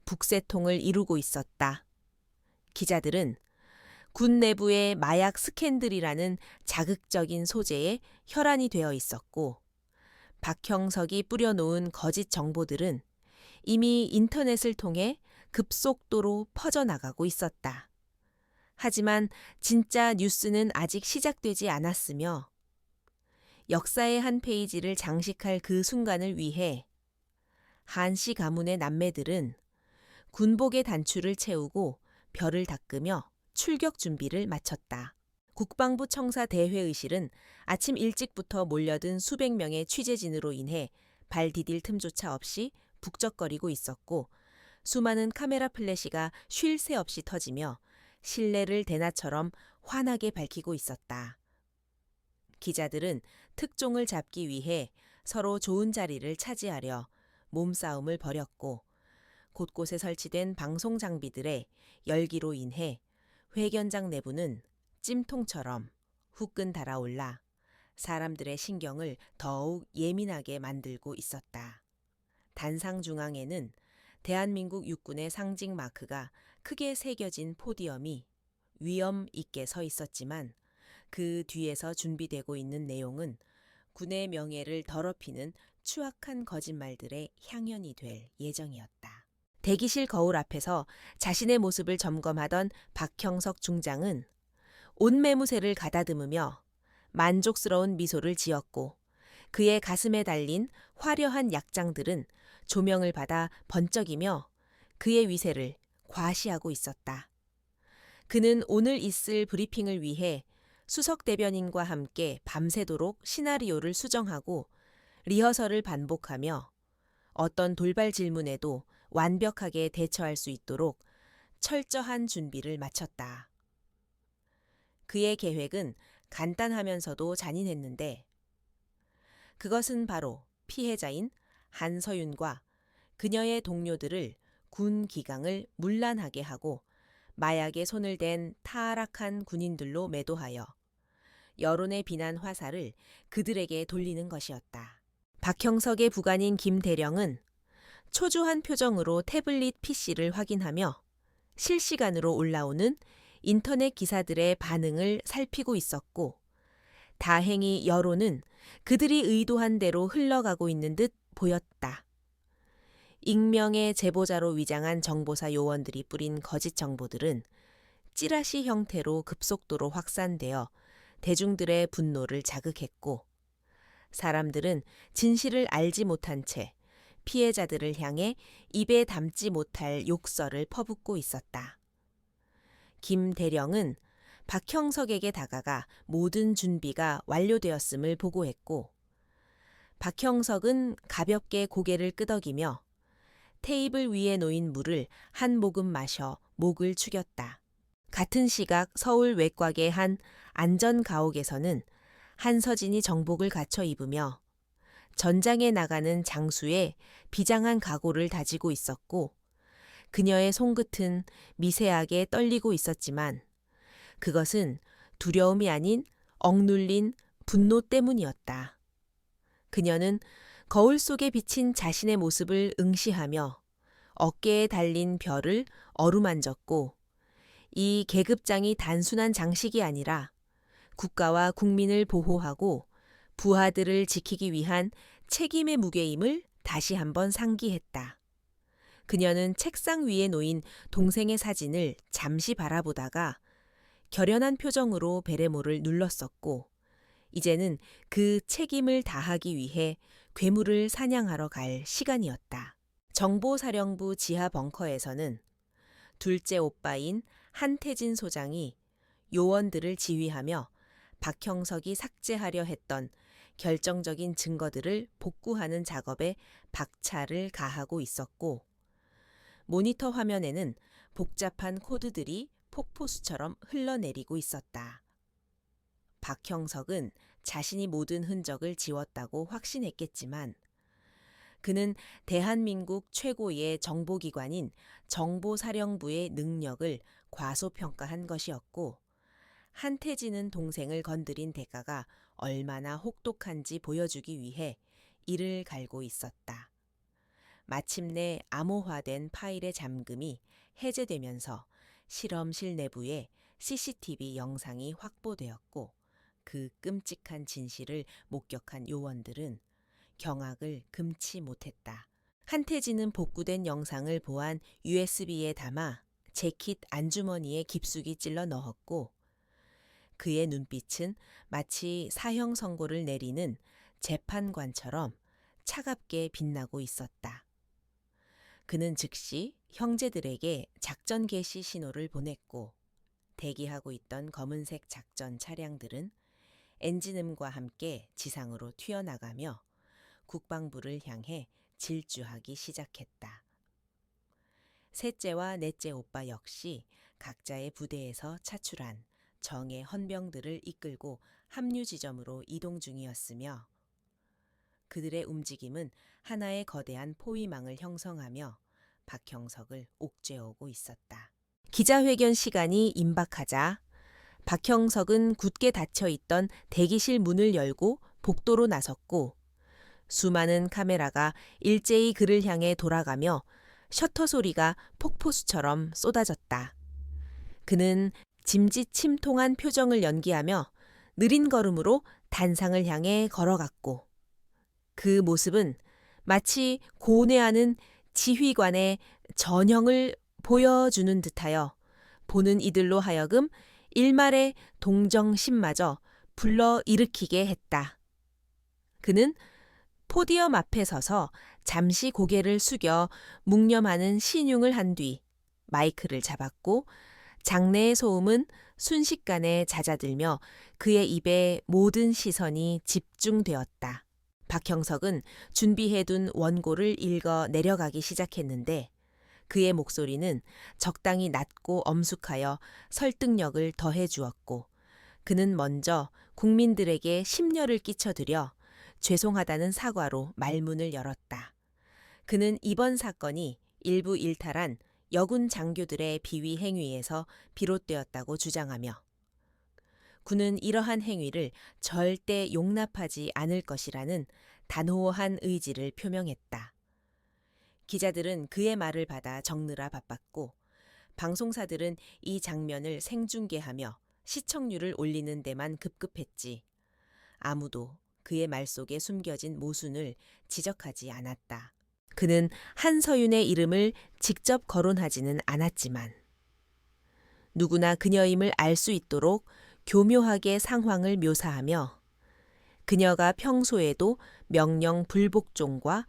북새통을 이루고 있었다. 기자들은 군 내부의 마약 스캔들이라는 자극적인 소재에 혈안이 되어 있었고 박형석이 뿌려놓은 거짓 정보들은 이미 인터넷을 통해 급속도로 퍼져나가고 있었다. 하지만 진짜 뉴스는 아직 시작되지 않았으며 역사의 한 페이지를 장식할 그 순간을 위해 한씨 가문의 남매들은 군복의 단추를 채우고 별을 닦으며 출격 준비를 마쳤다. 국방부 청사 대회의실은 아침 일찍부터 몰려든 수백 명의 취재진으로 인해 발 디딜 틈조차 없이 북적거리고 있었고 수많은 카메라 플래시가 쉴 새 없이 터지며 실내를 대낮처럼 환하게 밝히고 있었다. 기자들은 특종을 잡기 위해 서로 좋은 자리를 차지하려 몸싸움을 벌였고 곳곳에 설치된 방송 장비들의 열기로 인해 회견장 내부는 찜통처럼 후끈 달아올라 사람들의 신경을 더욱 예민하게 만들고 있었다. 단상 중앙에는 대한민국 육군의 상징 마크가 크게 새겨진 포디엄이 위엄 있게 서 있었지만 그 뒤에서 준비되고 있는 내용은 군의 명예를 더럽히는 추악한 거짓말들의 향연이 될 예정이었다. 대기실 거울 앞에서 자신의 모습을 점검하던 박형석 중장은 옷매무새를 가다듬으며 만족스러운 미소를 지었고 그의 가슴에 달린 화려한 약장들은 조명을 받아 번쩍이며 그의 위세를 과시하고 있었다. 그는 오늘 있을 브리핑을 위해 수석 대변인과 함께 밤새도록 시나리오를 수정하고 리허설을 반복하며 어떤 돌발 질문에도 완벽하게 대처할 수 있도록 철저한 준비를 마쳤다. 그의 계획은 간단하면서도 잔인했는데 그것은 바로 피해자인 한서윤과 그녀의 동료들을 군 기강을 문란하게 하고 마약에 손을 댄 타락한 군인들로 매도하여 여론의 비난 화살을 그들에게 돌리는 것이었다. 박형석의 부관인 김 대령은 초조한 표정으로 태블릿 PC를 확인하며 실시간으로 올라오는 인터넷 기사들의 반응을 살피고 있었고, 다행히 여론은 그들이 의도한 대로 흘러가고 있는 듯 보였다. 익명의 제보자로 위장한 정보사 요원들이 뿌린 거짓 정보들은 찌라시 형태로 급속도로 확산되어 대중들의 분노를 자극했고, 사람들은 진실을 알지 못한 채 피해자들을 향해 입에 담지 못할 욕설을 퍼붓고 있었다. 김 대령은 박형석에게 다가가 모든 준비가 완료되었음을 보고했고, 박형석은 가볍게 고개를 끄덕이며 테이블 위에 놓인 물을 한 모금 마셔 목을 축였다. 같은 시각 서울 외곽의 한 안전가옥에서는 한서진이 정복을 갖춰 입으며 전장에 나가는 장수에 비장한 각오를 다지고 있었고, 그녀의 손끝은 미세하게 떨리고 있었지만 그것은 두려움이 아닌 억눌린 분노 때문이었다. 그녀는 거울 속에 비친 자신의 모습을 응시하며 어깨에 달린 별을 어루만졌고, 이 계급장이 단순한 장식이 아니라 국가와 국민을 보호하고 부하들을 지키기 위한 책임의 무게임을 다시 한번 상기했다. 그녀는 책상 위에 놓인 동생의 사진을 잠시 바라보다가 결연한 표정으로 베레모를 눌렀었고, 이제는 그 책임을 다하기 위해 괴물을 사냥하러 갈 시간이었다. 정보사령부 지하 벙커에서는 둘째 오빠인 한태진 소장이 요원들을 지휘하며 박형석이 삭제하려 했던 결정적인 증거들을 복구하는 작업에 박차를 가하고 있었고, 모니터 화면에는 복잡한 코드들이 폭포수처럼 흘러내리고 있었다. 박형석은 자신이 모든 흔적을 지웠다고 확신했겠지만, 그는 대한민국 최고의 정보기관인 정보사령부의 능력을 과소평가한 것이었고, 한태진은 동생을 건드린 대가가 얼마나 혹독한지 보여주기 위해 이를 갈고 있었다. 마침내 암호화된 파일의 잠금이 해제되면서 실험실 내부에 CCTV 영상이 확보되었고, 그 끔찍한 진실을 목격한 요원들은 경악을 금치 못했다. 한태진은 복구된 영상을 보안 USB에 담아 재킷 안주머니에 깊숙이 찔러 넣었고, 그의 눈빛은 마치 사형 선고를 내리는 재판관처럼 차갑게 빛나고 있었다. 그는 즉시 형제들에게 작전 개시 신호를 보냈고, 대기하고 있던 검은색 작전 차량들은 엔진음과 함께 지상으로 튀어나가며 국방부를 향해 질주하기 시작했다. 셋째와 넷째 오빠 역시 각자의 부대에서 차출한 정예 헌병들을 이끌고 합류 지점으로 이동 중이었으며, 그들의 움직임은 하나의 거대한 포위망을 형성하며 박형석을 옥죄어오고 있었다. 기자회견 시간이 임박하자 박형석은 굳게 닫혀있던 대기실 문을 열고 복도로 나섰고, 수많은 카메라가 일제히 그를 향해 돌아가며 셔터 소리가 폭포수처럼 쏟아졌다. 그는 짐짓침통한 표정을 연기하며 느린 걸음으로 단상을 향해 걸어갔고, 그 모습은 마치 고뇌하는 지휘관의 전형을 보여주는 듯하여 보는 이들로 하여금 일말의 동정심마저 불러일으키게 했다. 그는 포디엄 앞에 서서 잠시 고개를 숙여 묵념하는 신용을 한 뒤 마이크를 잡았고, 장내의 소음은 순식간에 잦아들며 그의 입에 모든 시선이 집중되었다. 박형석은 준비해둔 원고를 읽어 내려가기 시작했는데, 그의 목소리는 적당히 낮고 엄숙하여 설득력을 더해 주었고, 그는 먼저 국민들에게 심려를 끼쳐드려 죄송하다는 사과로 말문을 열었다. 그는 이번 사건이 일부 일탈한 여군 장교들의 비위 행위에서 비롯되었다고 주장하며, 군은 이러한 행위를 절대 용납하지 않을 것이라는 단호한 의지를 표명했다. 기자들은 그의 말을 받아 적느라 바빴고 방송사들은 이 장면을 생중계하며 시청률을 올리는 데만 급급했지. 아무도 그의 말 속에 숨겨진 모순을 지적하지 않았다. 그는 한서윤의 이름을 직접 거론하지는 않았지만 누구나 그녀임을 알 수 있도록 교묘하게 상황을 묘사하며 그녀가 평소에도 명령 불복종과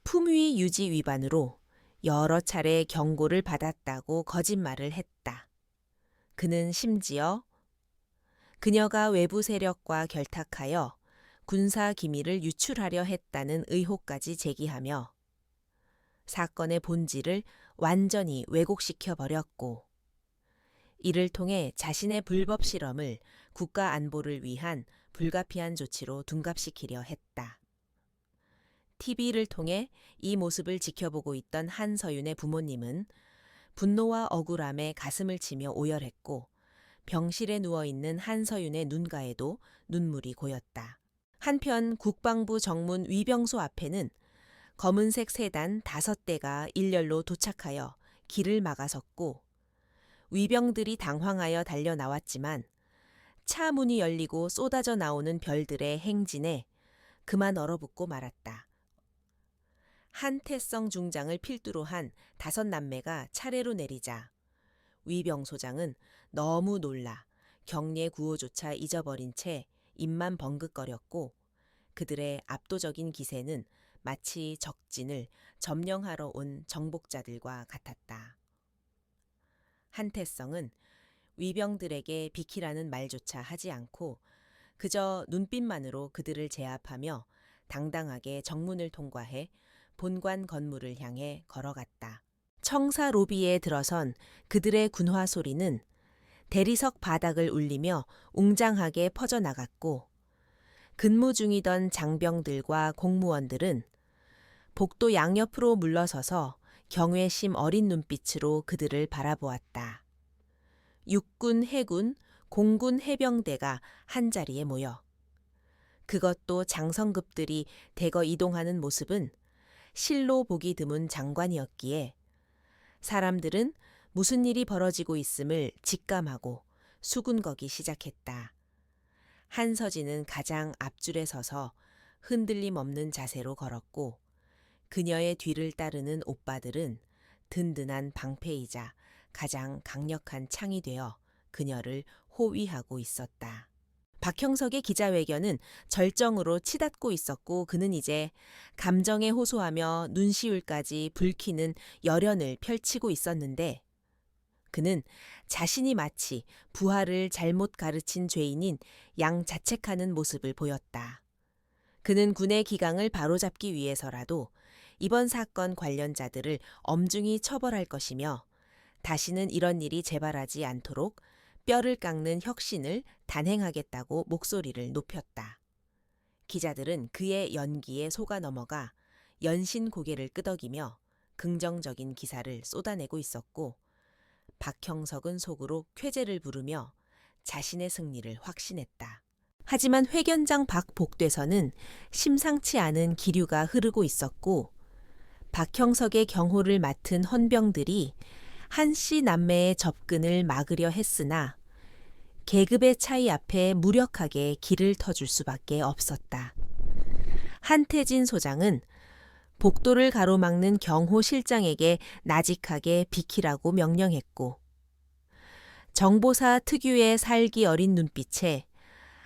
품위 유지 위반으로 여러 차례 경고를 받았다고 거짓말을 했다. 그는 심지어 그녀가 외부 세력과 결탁하여 군사 기밀을 유출하려 했다는 의혹까지 제기하며 사건의 본질을 완전히 왜곡시켜 버렸고 이를 통해 자신의 불법 실험을 국가 안보를 위한 불가피한 조치로 둔갑시키려 했다. TV를 통해 이 모습을 지켜보고 있던 한서윤의 부모님은 분노와 억울함에 가슴을 치며 오열했고 병실에 누워있는 한서윤의 눈가에도 눈물이 고였다. 한편 국방부 정문 위병소 앞에는 검은색 세단 5대가 일렬로 도착하여 길을 막아섰고 위병들이 당황하여 달려 나왔지만 차 문이 열리고 쏟아져 나오는 별들의 행진에 그만 얼어붙고 말았다. 한태성 중장을 필두로 한 5남매가 차례로 내리자 위병소장은 너무 놀라 경례 구호조차 잊어버린 채 입만 벙긋거렸고 그들의 압도적인 기세는 마치 적진을 점령하러 온 정복자들과 같았다. 한태성은 위병들에게 비키라는 말조차 하지 않고 그저 눈빛만으로 그들을 제압하며 당당하게 정문을 통과해 본관 건물을 향해 걸어갔다. 청사 로비에 들어선 그들의 군화 소리는 대리석 바닥을 울리며 웅장하게 퍼져나갔고 근무 중이던 장병들과 공무원들은 복도 양옆으로 물러서서 경외심 어린 눈빛으로 그들을 바라보았다. 육군, 해군, 공군 해병대가 한자리에 모여 그것도 장성급들이 대거 이동하는 모습은 실로 보기 드문 장관이었기에 사람들은 무슨 일이 벌어지고 있음을 직감하고 수군거기 시작했다. 한서진은 가장 앞줄에 서서 흔들림 없는 자세로 걸었고 그녀의 뒤를 따르는 오빠들은 든든한 방패이자 가장 강력한 창이 되어 그녀를 호위하고 있었다. 박형석의 기자회견은 절정으로 치닫고 있었고 그는 이제 감정에 호소하며 눈시울까지 붉히는 열연을 펼치고 있었는데 그는 자신이 마치 부하를 잘못 가르친 죄인인 양자책하는 모습을 보였다. 그는 군의 기강을 바로잡기 위해서라도 이번 사건 관련자들을 엄중히 처벌할 것이며 다시는 이런 일이 재발하지 않도록 뼈를 깎는 혁신을 단행하겠다고 목소리를 높였다. 기자들은 그의 연기에 속아 넘어가 연신 고개를 끄덕이며 긍정적인 기사를 쏟아내고 있었고 박형석은 속으로 쾌재를 부르며 자신의 승리를 확신했다. 하지만 회견장 밖 복도에서는 심상치 않은 기류가 흐르고 있었고 박형석의 경호를 맡은 헌병들이 한씨 남매의 접근을 막으려 했으나 계급의 차이 앞에 무력하게 길을 터줄 수밖에 없었다. 한태진 소장은 복도를 가로막는 경호실장에게 나직하게 비키라고 명령했고 정보사 특유의 살기 어린 눈빛에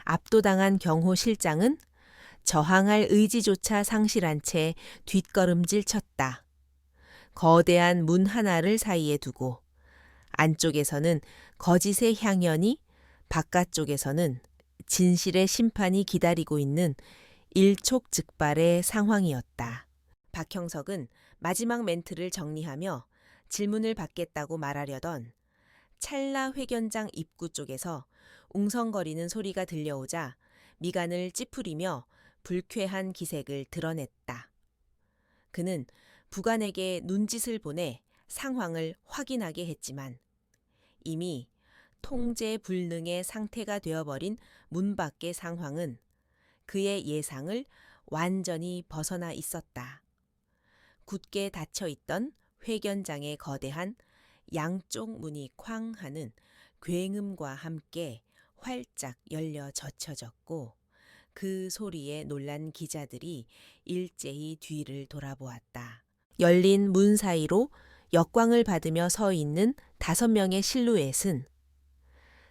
압도당한 경호실장은 저항할 의지조차 상실한 채 뒷걸음질 쳤다. 거대한 문 하나를 사이에 두고 안쪽에서는 거짓의 향연이 바깥쪽에서는 진실의 심판이 기다리고 있는 일촉즉발의 상황이었다. 박형석은 마지막 멘트를 정리하며 질문을 받겠다고 말하려던 찰나 회견장 입구 쪽에서 웅성거리는 소리가 들려오자 미간을 찌푸리며 불쾌한 기색을 드러냈다. 그는 부관에게 눈짓을 보내 상황을 확인하게 했지만 이미 통제 불능의 상태가 되어버린 문 밖의 상황은 그의 예상을 완전히 벗어나 있었다. 굳게 닫혀 있던 회견장의 거대한 양쪽 문이 쾅 하는 굉음과 함께 활짝 열려 젖혀졌고 그 소리에 놀란 기자들이 일제히 뒤를 돌아보았다. 열린 문 사이로 역광을 받으며 서 있는 5명의 실루엣은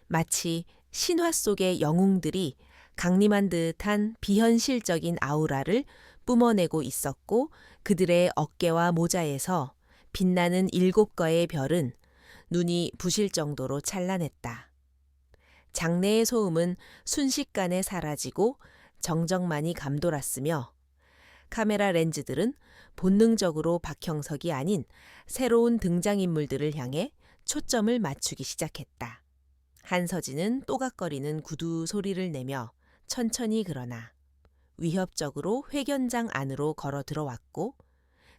마치 신화 속의 영웅들이 강림한 듯한 비현실적인 아우라를 뿜어내고 있었고 그들의 어깨와 모자에서 빛나는 7개의 별은 눈이 부실 정도로 찬란했다. 장내의 소음은 순식간에 사라지고 정적만이 감돌았으며 카메라 렌즈들은 본능적으로 박형석이 아닌 새로운 등장인물들을 향해 초점을 맞추기 시작했다. 한서진은 또각거리는 구두 소리를 내며 천천히 그러나 위협적으로 회견장 안으로 걸어 들어왔고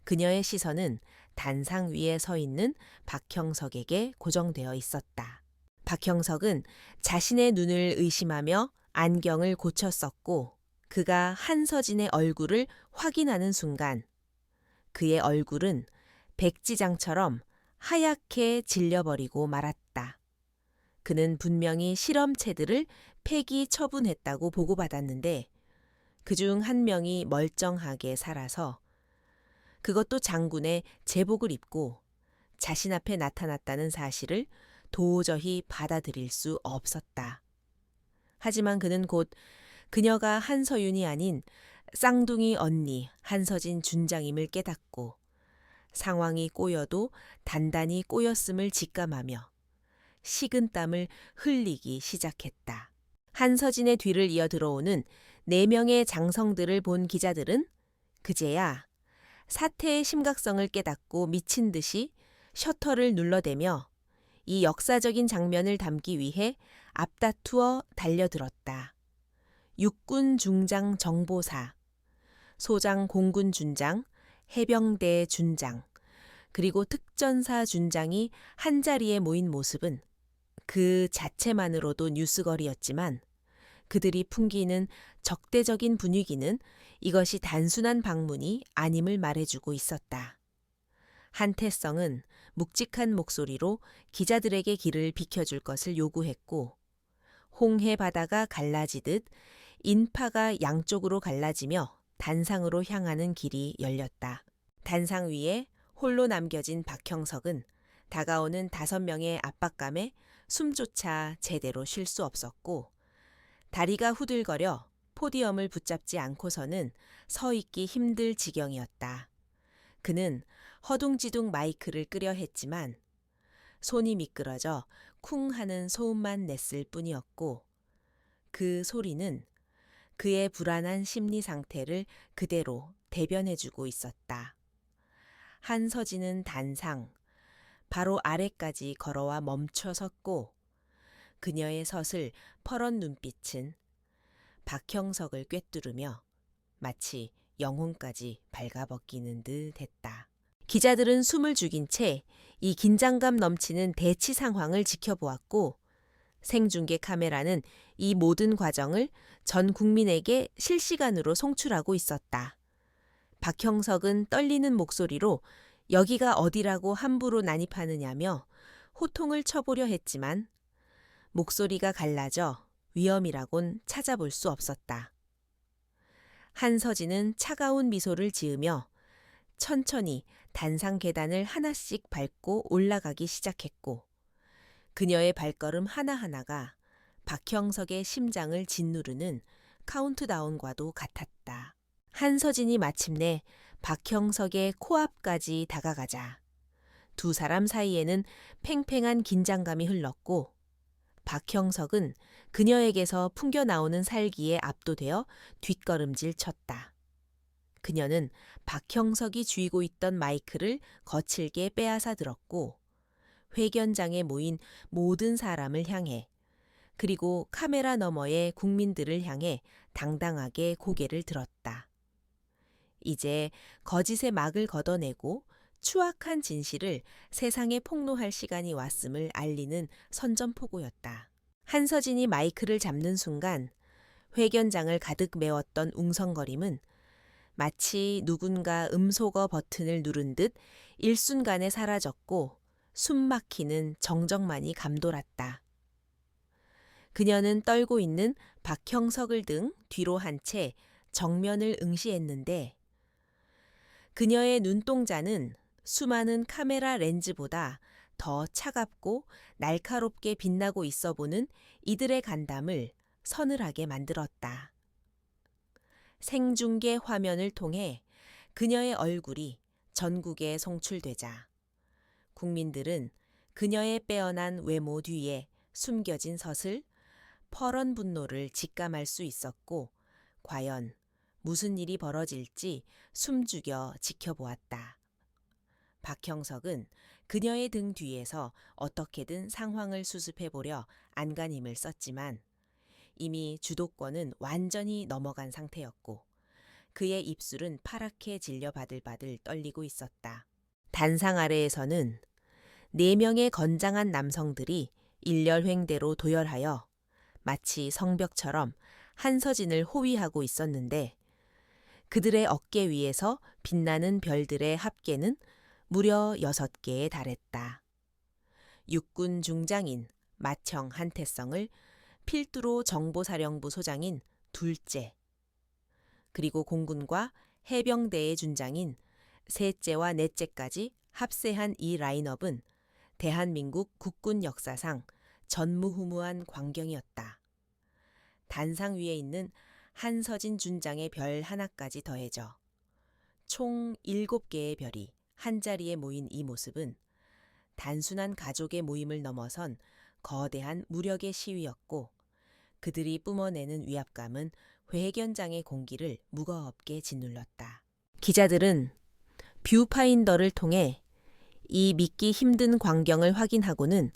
그녀의 시선은 단상 위에 서 있는 박형석에게 고정되어 있었다. 박형석은 자신의 눈을 의심하며 안경을 고쳤었고 그가 한서진의 얼굴을 확인하는 순간 그의 얼굴은 백지장처럼 하얗게 질려버리고 말았다. 그는 분명히 실험체들을 폐기 처분했다고 보고받았는데 그중 한 명이 멀쩡하게 살아서 그것도 장군의 제복을 입고 자신 앞에 나타났다는 사실을 도저히 받아들일 수 없었다. 하지만 그는 곧 그녀가 한서윤이 아닌 쌍둥이 언니 한서진 준장임을 깨닫고 상황이 꼬여도 단단히 꼬였음을 직감하며 식은땀을 흘리기 시작했다. 한서진의 뒤를 이어 들어오는 4명의 장성들을 본 기자들은 그제야 사태의 심각성을 깨닫고 미친 듯이 셔터를 눌러대며 이 역사적인 장면을 담기 위해 앞다투어 달려들었다. 육군 중장 정보사, 소장 공군 준장, 해병대 준장, 그리고 특전사 준장이 한자리에 모인 모습은 그 자체만으로도 뉴스거리였지만 그들이 풍기는 적대적인 분위기는 이것이 단순한 방문이 아님을 말해주고 있었다. 한태성은 묵직한 목소리로 기자들에게 길을 비켜줄 것을 요구했고 홍해 바다가 갈라지듯 인파가 양쪽으로 갈라지며 단상으로 향하는 길이 열렸다. 단상 위에 홀로 남겨진 박형석은 다가오는 5명의 압박감에 숨조차 제대로 쉴 수 없었고 다리가 후들거려 포디엄을 붙잡지 않고서는 서 있기 힘들 지경이었다. 그는 허둥지둥 마이크를 끄려 했지만 손이 미끄러져 쿵 하는 소음만 냈을 뿐이었고 그 소리는 그의 불안한 심리 상태를 그대로 대변해주고 있었다. 한서진은 단상, 바로 아래까지 걸어와 멈춰 섰고 그녀의 서슬 퍼런 눈빛은 박형석을 꿰뚫으며 마치 영혼까지 발가벗기는 듯 했다. 기자들은 숨을 죽인 채 이 긴장감 넘치는 대치 상황을 지켜보았고 생중계 카메라는 이 모든 과정을 전 국민에게 실시간으로 송출하고 있었다. 박형석은 떨리는 목소리로 여기가 어디라고 함부로 난입하느냐며 호통을 쳐보려 했지만 목소리가 갈라져 위험이라곤 찾아볼 수 없었다. 한서진은 차가운 미소를 지으며 천천히 단상 계단을 하나씩 밟고 올라가기 시작했고 그녀의 발걸음 하나하나가 박형석의 심장을 짓누르는 카운트다운과도 같았다. 한서진이 마침내 박형석의 코앞까지 다가가자 두 사람 사이에는 팽팽한 긴장감이 흘렀고 박형석은 그녀에게서 풍겨나오는 살기에 압도되어 뒷걸음질 쳤다. 그녀는 박형석이 쥐고 있던 마이크를 거칠게 빼앗아 들었고 회견장에 모인 모든 사람을 향해 그리고 카메라 너머의 국민들을 향해 당당하게 고개를 들었다. 이제 거짓의 막을 걷어내고 추악한 진실을 세상에 폭로할 시간이 왔음을 알리는 선전포고였다. 한서진이 마이크를 잡는 순간 회견장을 가득 메웠던 웅성거림은 마치 누군가 음소거 버튼을 누른 듯 일순간에 사라졌고 숨막히는 정적만이 감돌았다. 그녀는 떨고 있는 박형석을 등 뒤로 한 채 정면을 응시했는데 그녀의 눈동자는 수많은 카메라 렌즈보다 더 차갑고 날카롭게 빛나고 있어 보는 이들의 간담을 서늘하게 만들었다. 생중계 화면을 통해 그녀의 얼굴이 전국에 송출되자 국민들은 그녀의 빼어난 외모 뒤에 숨겨진 서슬, 퍼런 분노를 직감할 수 있었고 과연 무슨 일이 벌어질지 숨죽여 지켜보았다. 박형석은 그녀의 등 뒤에서 어떻게든 상황을 수습해보려 안간힘을 썼지만 이미 주도권은 완전히 넘어간 상태였고 그의 입술은 파랗게 질려 바들바들 떨리고 있었다. 단상 아래에서는 4명의 건장한 남성들이 일렬횡대로 도열하여 마치 성벽처럼 한서진을 호위하고 있었는데 그들의 어깨 위에서 빛나는 별들의 합계는 무려 6개에 달했다. 육군 중장인 마청 한태성을 필두로 정보사령부 소장인 둘째, 그리고 공군과 해병대의 준장인 셋째와 넷째까지 합세한 이 라인업은 대한민국 국군 역사상 전무후무한 광경이었다. 단상 위에 있는 한서진 준장의 별 하나까지 더해져 총 7개의 별이 한자리에 모인 이 모습은 단순한 가족의 모임을 넘어선 거대한 무력의 시위였고 그들이 뿜어내는 위압감은 회견장의 공기를 무거웠게 짓눌렀다. 기자들은 뷰파인더를 통해 이 믿기 힘든 광경을 확인하고는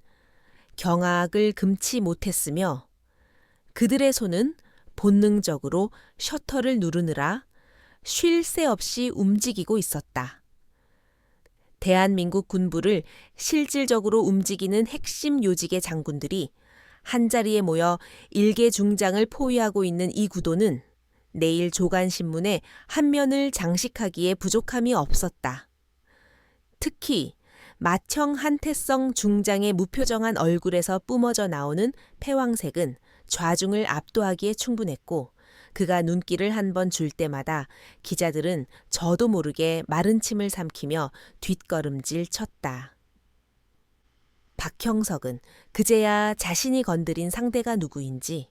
경악을 금치 못했으며 그들의 손은 본능적으로 셔터를 누르느라 쉴 새 없이 움직이고 있었다. 대한민국 군부를 실질적으로 움직이는 핵심 요직의 장군들이 한자리에 모여 일개 중장을 포위하고 있는 이 구도는 내일 조간신문에 한 면을 장식하기에 부족함이 없었다. 특히 마청 한태성 중장의 무표정한 얼굴에서 뿜어져 나오는 패왕색은 좌중을 압도하기에 충분했고 그가 눈길을 한 번 줄 때마다 기자들은 저도 모르게 마른 침을 삼키며 뒷걸음질 쳤다. 박형석은 그제야 자신이 건드린 상대가 누구인지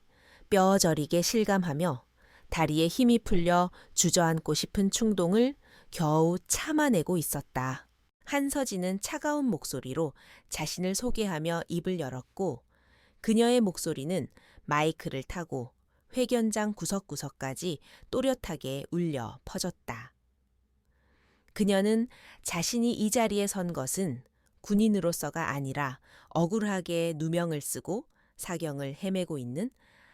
뼈저리게 실감하며 다리에 힘이 풀려 주저앉고 싶은 충동을 겨우 참아내고 있었다. 한서진은 차가운 목소리로 자신을 소개하며 입을 열었고 그녀의 목소리는 마이크를 타고 회견장 구석구석까지 또렷하게 울려 퍼졌다. 그녀는 자신이 이 자리에 선 것은 군인으로서가 아니라 억울하게 누명을 쓰고 사경을 헤매고 있는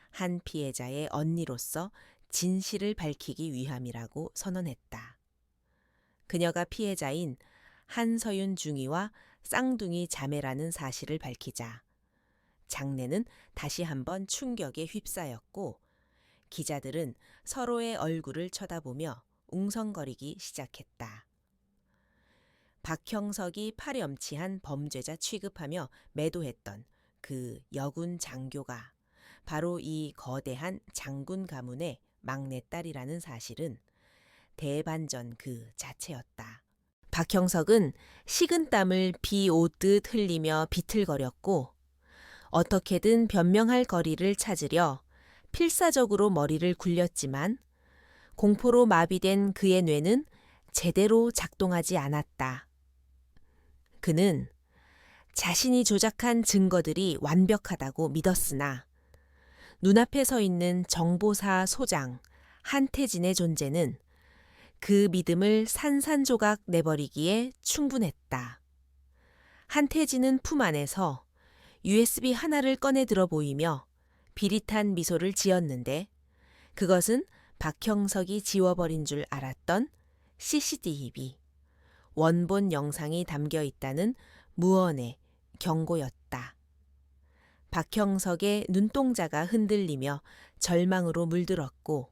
한 피해자의 언니로서 진실을 밝히기 위함이라고 선언했다. 그녀가 피해자인 한서윤 중위와 쌍둥이 자매라는 사실을 밝히자 장내는 다시 한번 충격에 휩싸였고 기자들은 서로의 얼굴을 쳐다보며 웅성거리기 시작했다. 박형석이 파렴치한 범죄자 취급하며 매도했던 그 여군 장교가 바로 이 거대한 장군 가문의 막내딸이라는 사실은 대반전 그 자체였다. 박형석은 식은땀을 비 오듯 흘리며 비틀거렸고 어떻게든 변명할 거리를 찾으려 필사적으로 머리를 굴렸지만 공포로 마비된 그의 뇌는 제대로 작동하지 않았다. 그는 자신이 조작한 증거들이 완벽하다고 믿었으나 눈앞에 서 있는 정보사 소장 한태진의 존재는 그 믿음을 산산조각 내버리기에 충분했다. 한태진은 품 안에서 USB 하나를 꺼내 들어 보이며 비릿한 미소를 지었는데 그것은 박형석이 지워버린 줄 알았던 CCTV, 원본 영상이 담겨 있다는 무언의 경고였다. 박형석의 눈동자가 흔들리며 절망으로 물들었고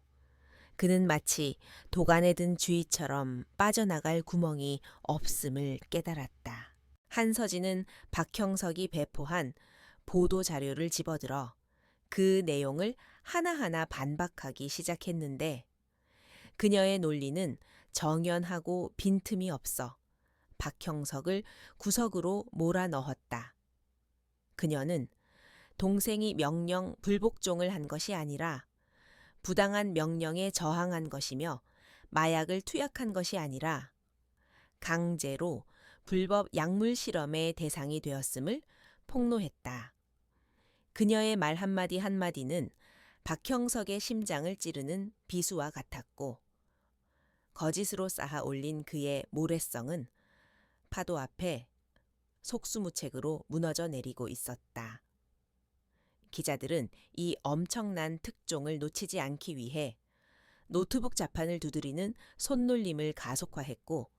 그는 마치 도간에 든 쥐처럼 빠져나갈 구멍이 없음을 깨달았다. 한서진은 박형석이 배포한 보도 자료를 집어들어 그 내용을 하나하나 반박하기 시작했는데 그녀의 논리는 정연하고 빈틈이 없어 박형석을 구석으로 몰아넣었다. 그녀는 동생이 명령 불복종을 한 것이 아니라 부당한 명령에 저항한 것이며 마약을 투약한 것이 아니라 강제로 불법 약물 실험의 대상이 되었음을 폭로했다. 그녀의 말 한마디 한마디는 박형석의 심장을 찌르는 비수와 같았고 거짓으로 쌓아 올린 그의 모래성은 파도 앞에 속수무책으로 무너져 내리고 있었다. 기자들은 이 엄청난 특종을 놓치지 않기 위해 노트북 자판을 두드리는 손놀림을 가속화했고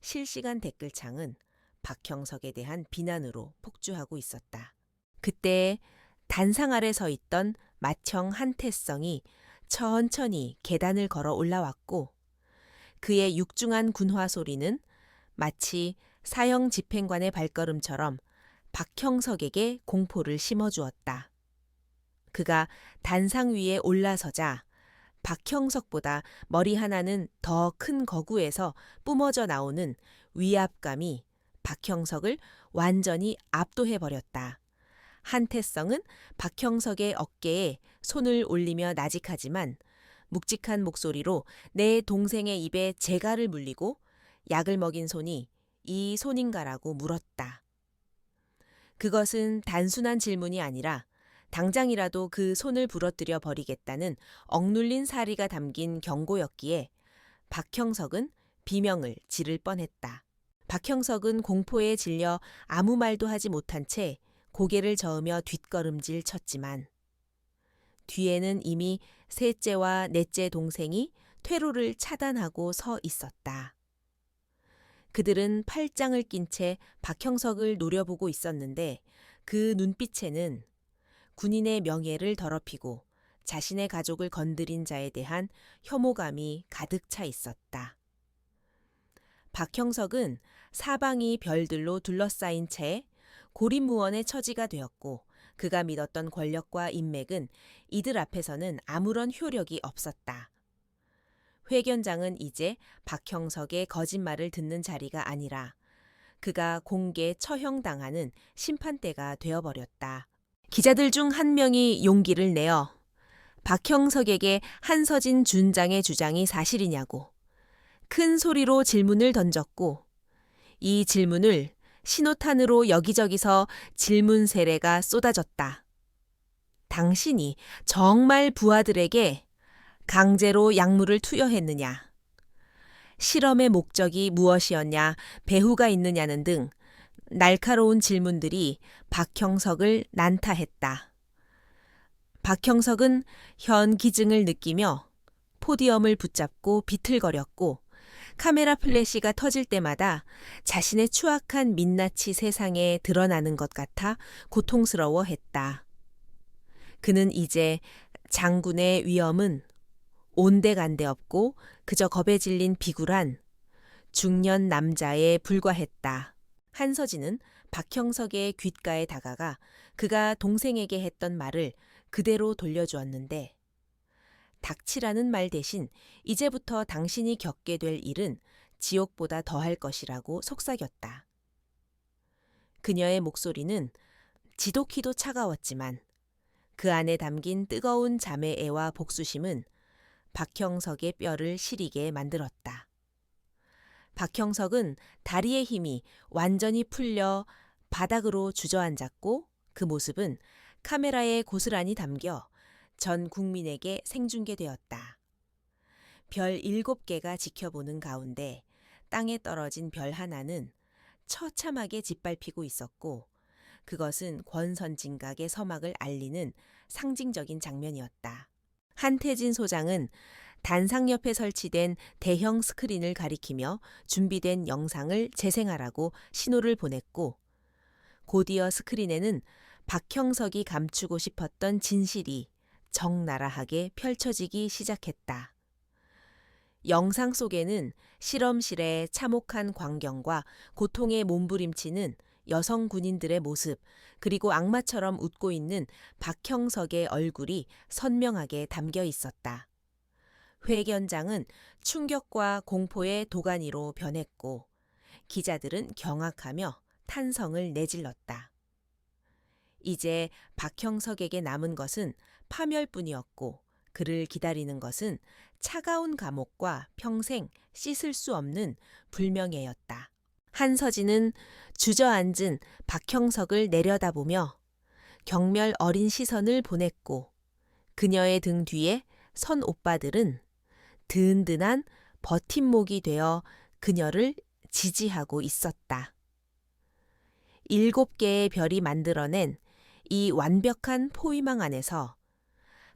실시간 댓글창은 박형석에 대한 비난으로 폭주하고 있었다. 그때 단상 아래 서 있던 맏형 한태성이 천천히 계단을 걸어 올라왔고 그의 육중한 군화 소리는 마치 사형 집행관의 발걸음처럼 박형석에게 공포를 심어주었다. 그가 단상 위에 올라서자 박형석보다 머리 하나는 더 큰 거구에서 뿜어져 나오는 위압감이 박형석을 완전히 압도해버렸다. 한태성은 박형석의 어깨에 손을 올리며 나직하지만 묵직한 목소리로 내 동생의 입에 재갈을 물리고 약을 먹인 손이 이 손인가라고 물었다. 그것은 단순한 질문이 아니라 당장이라도 그 손을 부러뜨려 버리겠다는 억눌린 사리가 담긴 경고였기에 박형석은 비명을 지를 뻔했다. 박형석은 공포에 질려 아무 말도 하지 못한 채 고개를 저으며 뒷걸음질 쳤지만 뒤에는 이미 셋째와 넷째 동생이 퇴로를 차단하고 서 있었다. 그들은 팔짱을 낀 채 박형석을 노려보고 있었는데 그 눈빛에는 군인의 명예를 더럽히고 자신의 가족을 건드린 자에 대한 혐오감이 가득 차 있었다. 박형석은 사방이 별들로 둘러싸인 채 고립무원의 처지가 되었고 그가 믿었던 권력과 인맥은 이들 앞에서는 아무런 효력이 없었다. 회견장은 이제 박형석의 거짓말을 듣는 자리가 아니라 그가 공개 처형당하는 심판대가 되어버렸다. 기자들 중 한 명이 용기를 내어 박형석에게 한서진 준장의 주장이 사실이냐고 큰 소리로 질문을 던졌고 이 질문을 신호탄으로 여기저기서 질문 세례가 쏟아졌다. 당신이 정말 부하들에게 강제로 약물을 투여했느냐? 실험의 목적이 무엇이었냐? 배후가 있느냐는 등 날카로운 질문들이 박형석을 난타했다. 박형석은 현 기증을 느끼며 포디엄을 붙잡고 비틀거렸고 카메라 플래시가 터질 때마다 자신의 추악한 민낯이 세상에 드러나는 것 같아 고통스러워했다. 그는 이제 장군의 위엄은 온데간데 없고 그저 겁에 질린 비굴한 중년 남자에 불과했다. 한서진은 박형석의 귓가에 다가가 그가 동생에게 했던 말을 그대로 돌려주었는데 닥치라는 말 대신 이제부터 당신이 겪게 될 일은 지옥보다 더할 것이라고 속삭였다. 그녀의 목소리는 지독히도 차가웠지만 그 안에 담긴 뜨거운 자매애와 복수심은 박형석의 뼈를 시리게 만들었다. 박형석은 다리의 힘이 완전히 풀려 바닥으로 주저앉았고 그 모습은 카메라에 고스란히 담겨 전 국민에게 생중계되었다. 별 7개가 지켜보는 가운데 땅에 떨어진 별 하나는 처참하게 짓밟히고 있었고 그것은 권선징각의 서막을 알리는 상징적인 장면이었다. 한태진 소장은 단상 옆에 설치된 대형 스크린을 가리키며 준비된 영상을 재생하라고 신호를 보냈고 곧이어 스크린에는 박형석이 감추고 싶었던 진실이 적나라하게 펼쳐지기 시작했다. 영상 속에는 실험실의 참혹한 광경과 고통에 몸부림치는 여성 군인들의 모습, 그리고 악마처럼 웃고 있는 박형석의 얼굴이 선명하게 담겨 있었다. 회견장은 충격과 공포의 도가니로 변했고, 기자들은 경악하며 탄성을 내질렀다. 이제 박형석에게 남은 것은 파멸뿐이었고, 그를 기다리는 것은 차가운 감옥과 평생 씻을 수 없는 불명예였다. 한서진은 주저앉은 박형석을 내려다보며 경멸 어린 시선을 보냈고, 그녀의 등 뒤에 선 오빠들은 든든한 버팀목이 되어 그녀를 지지하고 있었다. 7개의 별이 만들어낸 이 완벽한 포위망 안에서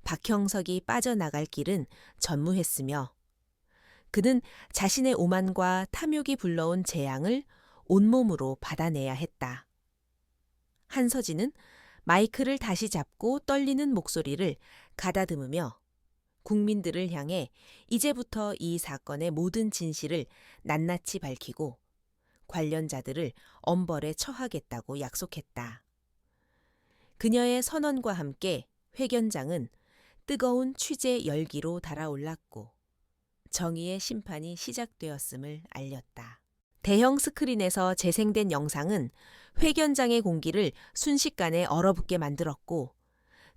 박형석이 빠져나갈 길은 전무했으며, 그는 자신의 오만과 탐욕이 불러온 재앙을 온몸으로 받아내야 했다. 한서진은 마이크를 다시 잡고 떨리는 목소리를 가다듬으며 국민들을 향해 이제부터 이 사건의 모든 진실을 낱낱이 밝히고 관련자들을 엄벌에 처하겠다고 약속했다. 그녀의 선언과 함께 회견장은 뜨거운 취재 열기로 달아올랐고, 정의의 심판이 시작되었음을 알렸다. 대형 스크린에서 재생된 영상은 회견장의 공기를 순식간에 얼어붙게 만들었고,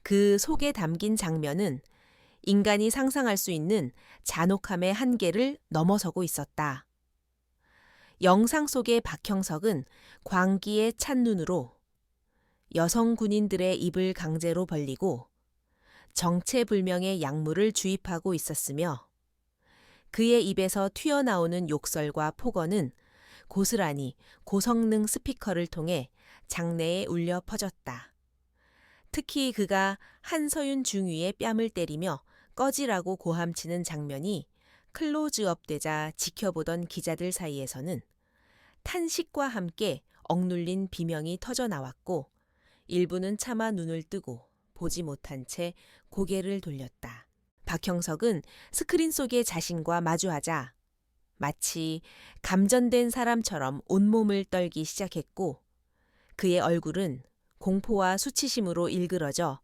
그 속에 담긴 장면은 인간이 상상할 수 있는 잔혹함의 한계를 넘어서고 있었다. 영상 속의 박형석은 광기에 찬 눈으로 여성 군인들의 입을 강제로 벌리고 정체불명의 약물을 주입하고 있었으며, 그의 입에서 튀어나오는 욕설과 폭언은 고스란히 고성능 스피커를 통해 장내에 울려 퍼졌다. 특히 그가 한서윤 중위의 뺨을 때리며 꺼지라고 고함치는 장면이 클로즈업되자 지켜보던 기자들 사이에서는 탄식과 함께 억눌린 비명이 터져 나왔고, 일부는 차마 눈을 뜨고 보지 못한 채 고개를 돌렸다. 박형석은 스크린 속의 자신과 마주하자 마치 감전된 사람처럼 온몸을 떨기 시작했고, 그의 얼굴은 공포와 수치심으로 일그러져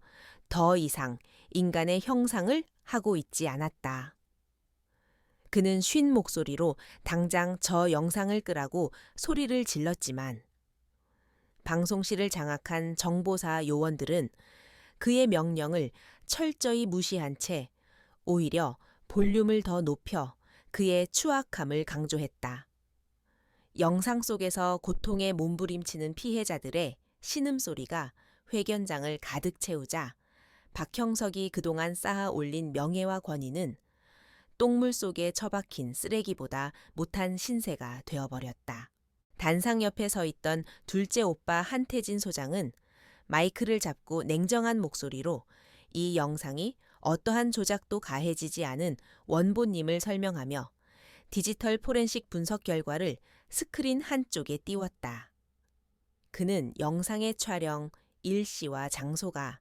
더 이상 인간의 형상을 하고 있지 않았다. 그는 쉰 목소리로 당장 저 영상을 끄라고 소리를 질렀지만, 방송실을 장악한 정보사 요원들은 그의 명령을 철저히 무시한 채 오히려 볼륨을 더 높여 그의 추악함을 강조했다. 영상 속에서 고통에 몸부림치는 피해자들의 신음소리가 회견장을 가득 채우자 박형석이 그동안 쌓아 올린 명예와 권위는 똥물 속에 처박힌 쓰레기보다 못한 신세가 되어버렸다. 단상 옆에 서 있던 둘째 오빠 한태진 소장은 마이크를 잡고 냉정한 목소리로 이 영상이 어떠한 조작도 가해지지 않은 원본임을 설명하며 디지털 포렌식 분석 결과를 스크린 한쪽에 띄웠다. 그는 영상의 촬영, 일시와 장소가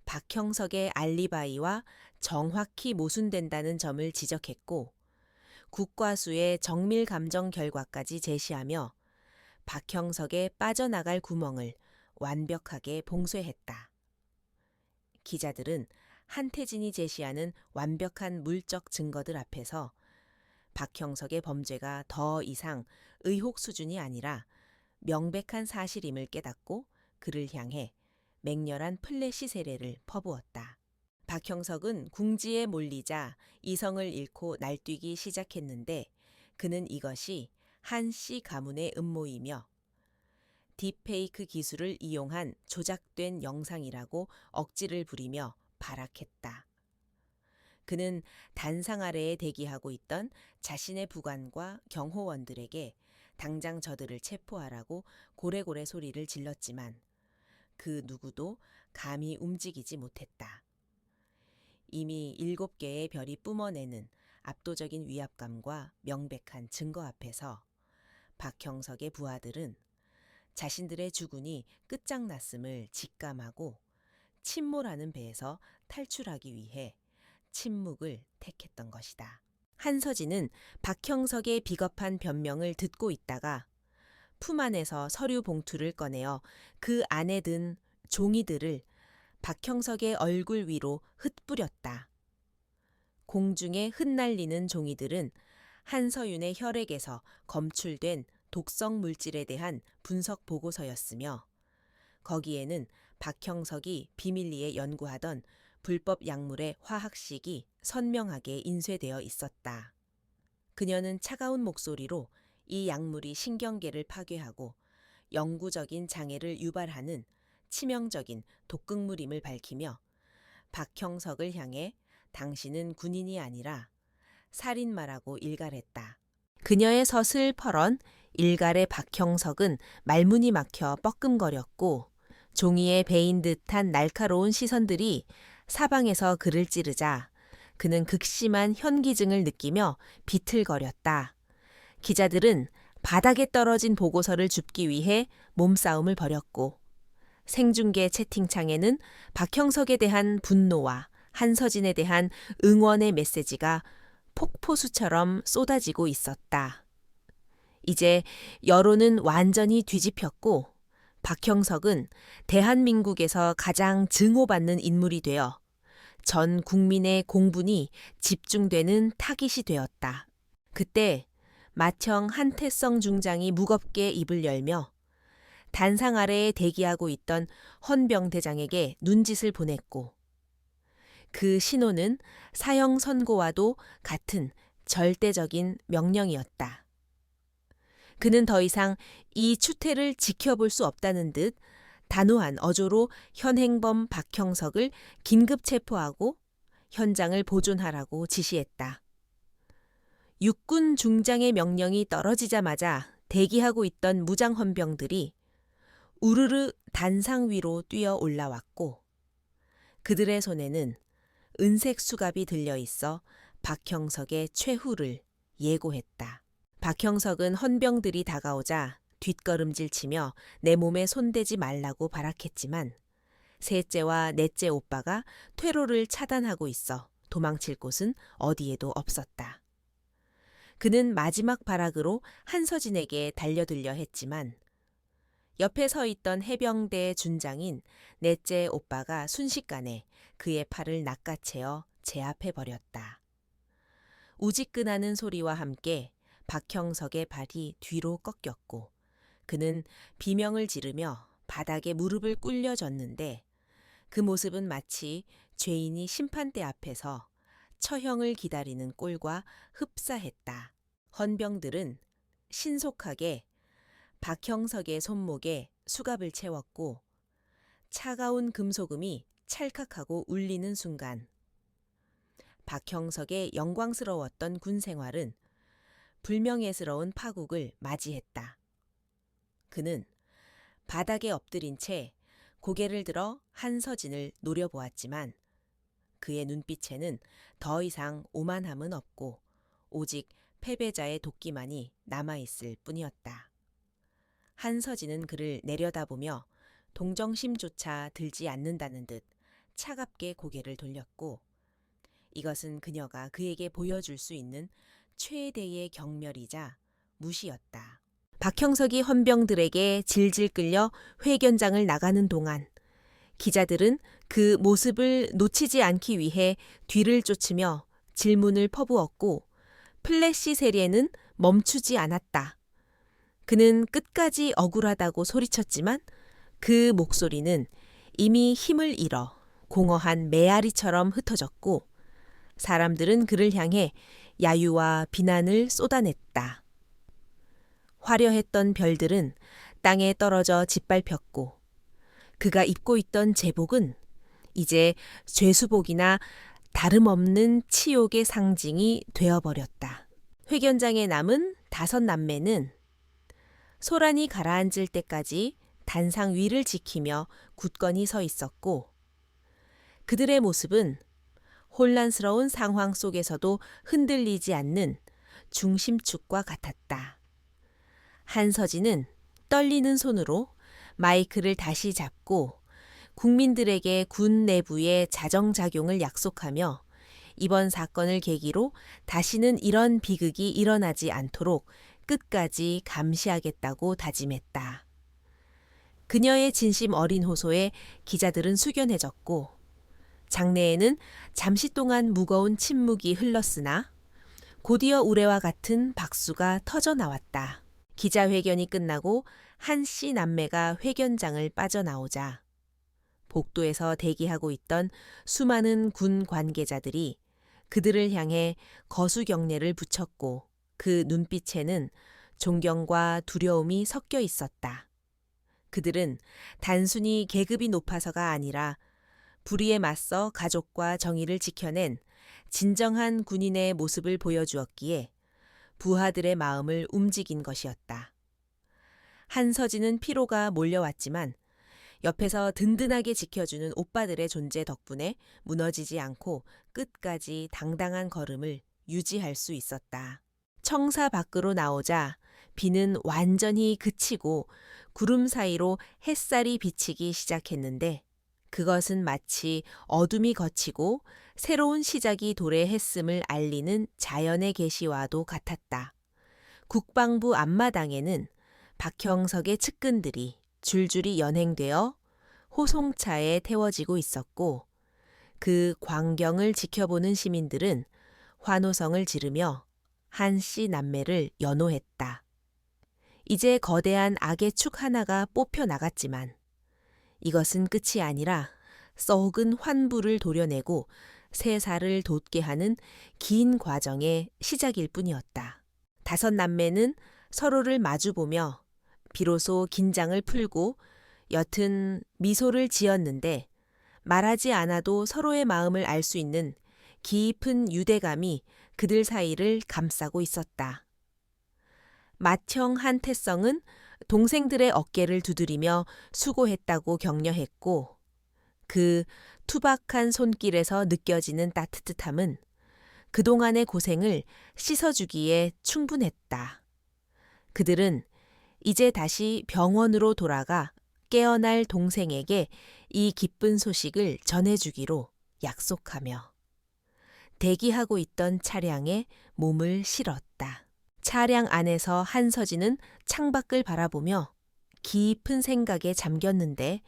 박형석의 알리바이와 정확히 모순된다는 점을 지적했고, 국과수의 정밀 감정 결과까지 제시하며 박형석의 빠져나갈 구멍을 완벽하게 봉쇄했다. 기자들은 한태진이 제시하는 완벽한 물적 증거들 앞에서 박형석의 범죄가 더 이상 의혹 수준이 아니라 명백한 사실임을 깨닫고 그를 향해 맹렬한 플래시 세례를 퍼부었다. 박형석은 궁지에 몰리자 이성을 잃고 날뛰기 시작했는데, 그는 이것이 한 씨 가문의 음모이며 딥페이크 기술을 이용한 조작된 영상이라고 억지를 부리며 발악했다. 그는 단상 아래에 대기하고 있던 자신의 부관과 경호원들에게 당장 저들을 체포하라고 고래고래 소리를 질렀지만 그 누구도 감히 움직이지 못했다. 이미 7개의 별이 뿜어내는 압도적인 위압감과 명백한 증거 앞에서 박형석의 부하들은 자신들의 주군이 끝장났음을 직감하고 침몰하는 배에서 탈출하기 위해 침묵을 택했던 것이다. 한서진은 박형석의 비겁한 변명을 듣고 있다가 품 안에서 서류 봉투를 꺼내어 그 안에 든 종이들을 박형석의 얼굴 위로 흩뿌렸다. 공중에 흩날리는 종이들은 한서윤의 혈액에서 검출된 독성 물질에 대한 분석 보고서였으며 거기에는 박형석이 비밀리에 연구하던 불법 약물의 화학식이 선명하게 인쇄되어 있었다. 그녀는 차가운 목소리로 이 약물이 신경계를 파괴하고 영구적인 장애를 유발하는 치명적인 독극물임을 밝히며 박형석을 향해 당신은 군인이 아니라 살인마라고 일갈했다. 그녀의 서슬퍼런 일갈의 박형석은 말문이 막혀 뻐끔거렸고 종이에 베인 듯한 날카로운 시선들이 사방에서 그를 찌르자 그는 극심한 현기증을 느끼며 비틀거렸다. 기자들은 바닥에 떨어진 보고서를 줍기 위해 몸싸움을 벌였고 생중계 채팅창에는 박형석에 대한 분노와 한서진에 대한 응원의 메시지가 폭포수처럼 쏟아지고 있었다. 이제 여론은 완전히 뒤집혔고 박형석은 대한민국에서 가장 증오받는 인물이 되어 전 국민의 공분이 집중되는 타깃이 되었다. 그때 맏형 한태성 중장이 무겁게 입을 열며 단상 아래에 대기하고 있던 헌병대장에게 눈짓을 보냈고 그 신호는 사형 선고와도 같은 절대적인 명령이었다. 그는 더 이상 이 추태를 지켜볼 수 없다는 듯 단호한 어조로 현행범 박형석을 긴급 체포하고 현장을 보존하라고 지시했다. 육군 중장의 명령이 떨어지자마자 대기하고 있던 무장 헌병들이 우르르 단상 위로 뛰어 올라왔고 그들의 손에는 은색 수갑이 들려 있어 박형석의 최후를 예고했다. 박형석은 헌병들이 다가오자 뒷걸음질치며 내 몸에 손대지 말라고 발악했지만 셋째와 넷째 오빠가 퇴로를 차단하고 있어 도망칠 곳은 어디에도 없었다. 그는 마지막 발악으로 한서진에게 달려들려 했지만 옆에 서 있던 해병대 준장인 넷째 오빠가 순식간에 그의 팔을 낚아채어 제압해버렸다. 우지끈하는 소리와 함께 박형석의 발이 뒤로 꺾였고 그는 비명을 지르며 바닥에 무릎을 꿇려졌는데 그 모습은 마치 죄인이 심판대 앞에서 처형을 기다리는 꼴과 흡사했다. 헌병들은 신속하게 박형석의 손목에 수갑을 채웠고 차가운 금소금이 찰칵하고 울리는 순간 박형석의 영광스러웠던 군 생활은 불명예스러운 파국을 맞이했다. 그는 바닥에 엎드린 채 고개를 들어 한서진을 노려보았지만 그의 눈빛에는 더 이상 오만함은 없고 오직 패배자의 도끼만이 남아있을 뿐이었다. 한서진은 그를 내려다보며 동정심조차 들지 않는다는 듯 차갑게 고개를 돌렸고 이것은 그녀가 그에게 보여줄 수 있는 최대의 경멸이자 무시였다. 박형석이 헌병들에게 질질 끌려 회견장을 나가는 동안 기자들은 그 모습을 놓치지 않기 위해 뒤를 쫓으며 질문을 퍼부었고 플래시 세례는 멈추지 않았다. 그는 끝까지 억울하다고 소리쳤지만 그 목소리는 이미 힘을 잃어 공허한 메아리처럼 흩어졌고 사람들은 그를 향해 야유와 비난을 쏟아냈다. 화려했던 별들은 땅에 떨어져 짓밟혔고 그가 입고 있던 제복은 이제 죄수복이나 다름없는 치욕의 상징이 되어버렸다. 회견장에 남은 5 남매는 소란이 가라앉을 때까지 단상 위를 지키며 굳건히 서 있었고 그들의 모습은 혼란스러운 상황 속에서도 흔들리지 않는 중심축과 같았다. 한서진은 떨리는 손으로 마이크를 다시 잡고 국민들에게 군 내부의 자정작용을 약속하며 이번 사건을 계기로 다시는 이런 비극이 일어나지 않도록 끝까지 감시하겠다고 다짐했다. 그녀의 진심 어린 호소에 기자들은 숙연해졌고 장내에는 잠시 동안 무거운 침묵이 흘렀으나 곧이어 우레와 같은 박수가 터져 나왔다. 기자회견이 끝나고 한 씨 남매가 회견장을 빠져나오자 복도에서 대기하고 있던 수많은 군 관계자들이 그들을 향해 거수경례를 붙였고 그 눈빛에는 존경과 두려움이 섞여 있었다. 그들은 단순히 계급이 높아서가 아니라 불의에 맞서 가족과 정의를 지켜낸 진정한 군인의 모습을 보여주었기에 부하들의 마음을 움직인 것이었다. 한서진은 피로가 몰려왔지만 옆에서 든든하게 지켜주는 오빠들의 존재 덕분에 무너지지 않고 끝까지 당당한 걸음을 유지할 수 있었다. 청사 밖으로 나오자 비는 완전히 그치고 구름 사이로 햇살이 비치기 시작했는데 그것은 마치 어둠이 걷히고 새로운 시작이 도래했음을 알리는 자연의 계시와도 같았다. 국방부 앞마당에는 박형석의 측근들이 줄줄이 연행되어 호송차에 태워지고 있었고 그 광경을 지켜보는 시민들은 환호성을 지르며 한 씨 남매를 연호했다. 이제 거대한 악의 축 하나가 뽑혀 나갔지만 이것은 끝이 아니라 썩은 환부를 도려내고 새 살을 돋게 하는 긴 과정의 시작일 뿐이었다. 다섯 남매는 서로를 마주보며 비로소 긴장을 풀고 옅은 미소를 지었는데 말하지 않아도 서로의 마음을 알 수 있는 깊은 유대감이 그들 사이를 감싸고 있었다. 맏형 한태성은 동생들의 어깨를 두드리며 수고했다고 격려했고 그 투박한 손길에서 느껴지는 따뜻함은 그동안의 고생을 씻어주기에 충분했다. 그들은 이제 다시 병원으로 돌아가 깨어날 동생에게 이 기쁜 소식을 전해주기로 약속하며 대기하고 있던 차량에 몸을 실었다. 차량 안에서 한서진은 창밖을 바라보며 깊은 생각에 잠겼는데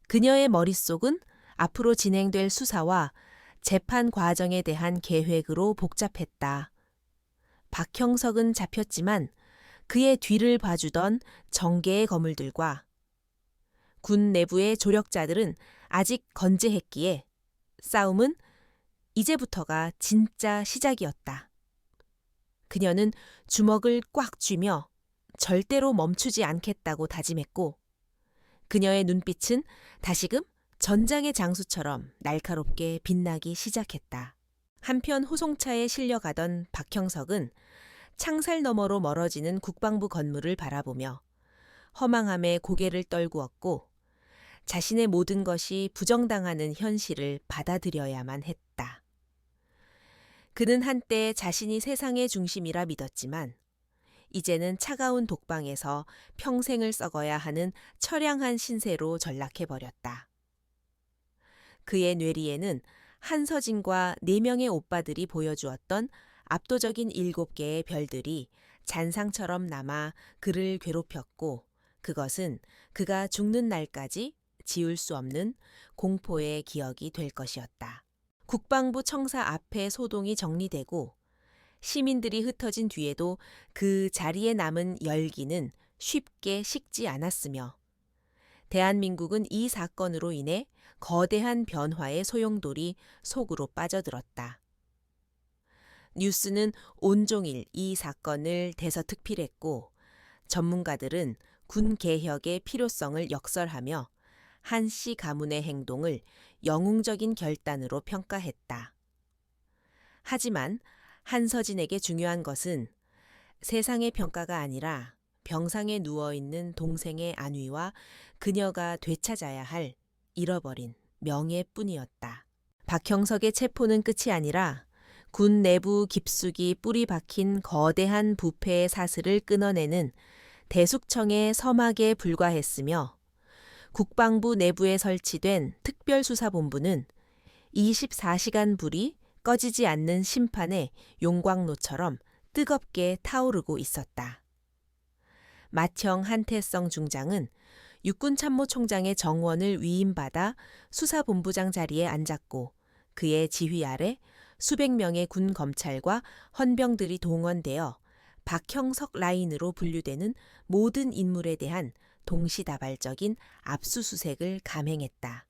그녀의 머릿속은 앞으로 진행될 수사와 재판 과정에 대한 계획으로 복잡했다. 박형석은 잡혔지만 그의 뒤를 봐주던 정계의 거물들과 군 내부의 조력자들은 아직 건재했기에 싸움은 이제부터가 진짜 시작이었다. 그녀는 주먹을 꽉 쥐며 절대로 멈추지 않겠다고 다짐했고 그녀의 눈빛은 다시금 전장의 장수처럼 날카롭게 빛나기 시작했다. 한편 호송차에 실려가던 박형석은 창살 너머로 멀어지는 국방부 건물을 바라보며 허망함에 고개를 떨구었고 자신의 모든 것이 부정당하는 현실을 받아들여야만 했다. 그는 한때 자신이 세상의 중심이라 믿었지만 이제는 차가운 독방에서 평생을 썩어야 하는 처량한 신세로 전락해버렸다. 그의 뇌리에는 한서진과 4명의 오빠들이 보여주었던 압도적인 7개의 별들이 잔상처럼 남아 그를 괴롭혔고 그것은 그가 죽는 날까지 지울 수 없는 공포의 기억이 될 것이었다. 국방부 청사 앞에 소동이 정리되고 시민들이 흩어진 뒤에도 그 자리에 남은 열기는 쉽게 식지 않았으며 대한민국은 이 사건으로 인해 거대한 변화의 소용돌이 속으로 빠져들었다. 뉴스는 온종일 이 사건을 대서특필했고 전문가들은 군 개혁의 필요성을 역설하며 한 씨 가문의 행동을 영웅적인 결단으로 평가했다. 하지만 한서진에게 중요한 것은 세상의 평가가 아니라 병상에 누워있는 동생의 안위와 그녀가 되찾아야 할 잃어버린 명예뿐이었다. 박형석의 체포는 끝이 아니라 군 내부 깊숙이 뿌리 박힌 거대한 부패의 사슬을 끊어내는 대숙청의 서막에 불과했으며 국방부 내부에 설치된 특별수사본부는 24시간 불이 꺼지지 않는 심판의 용광로처럼 뜨겁게 타오르고 있었다. 맏형 한태성 중장은 육군참모총장의 정원을 위임받아 수사본부장 자리에 앉았고 그의 지휘 아래 수백 명의 군 검찰과 헌병들이 동원되어 박형석 라인으로 분류되는 모든 인물에 대한 동시다발적인 압수수색을 감행했다.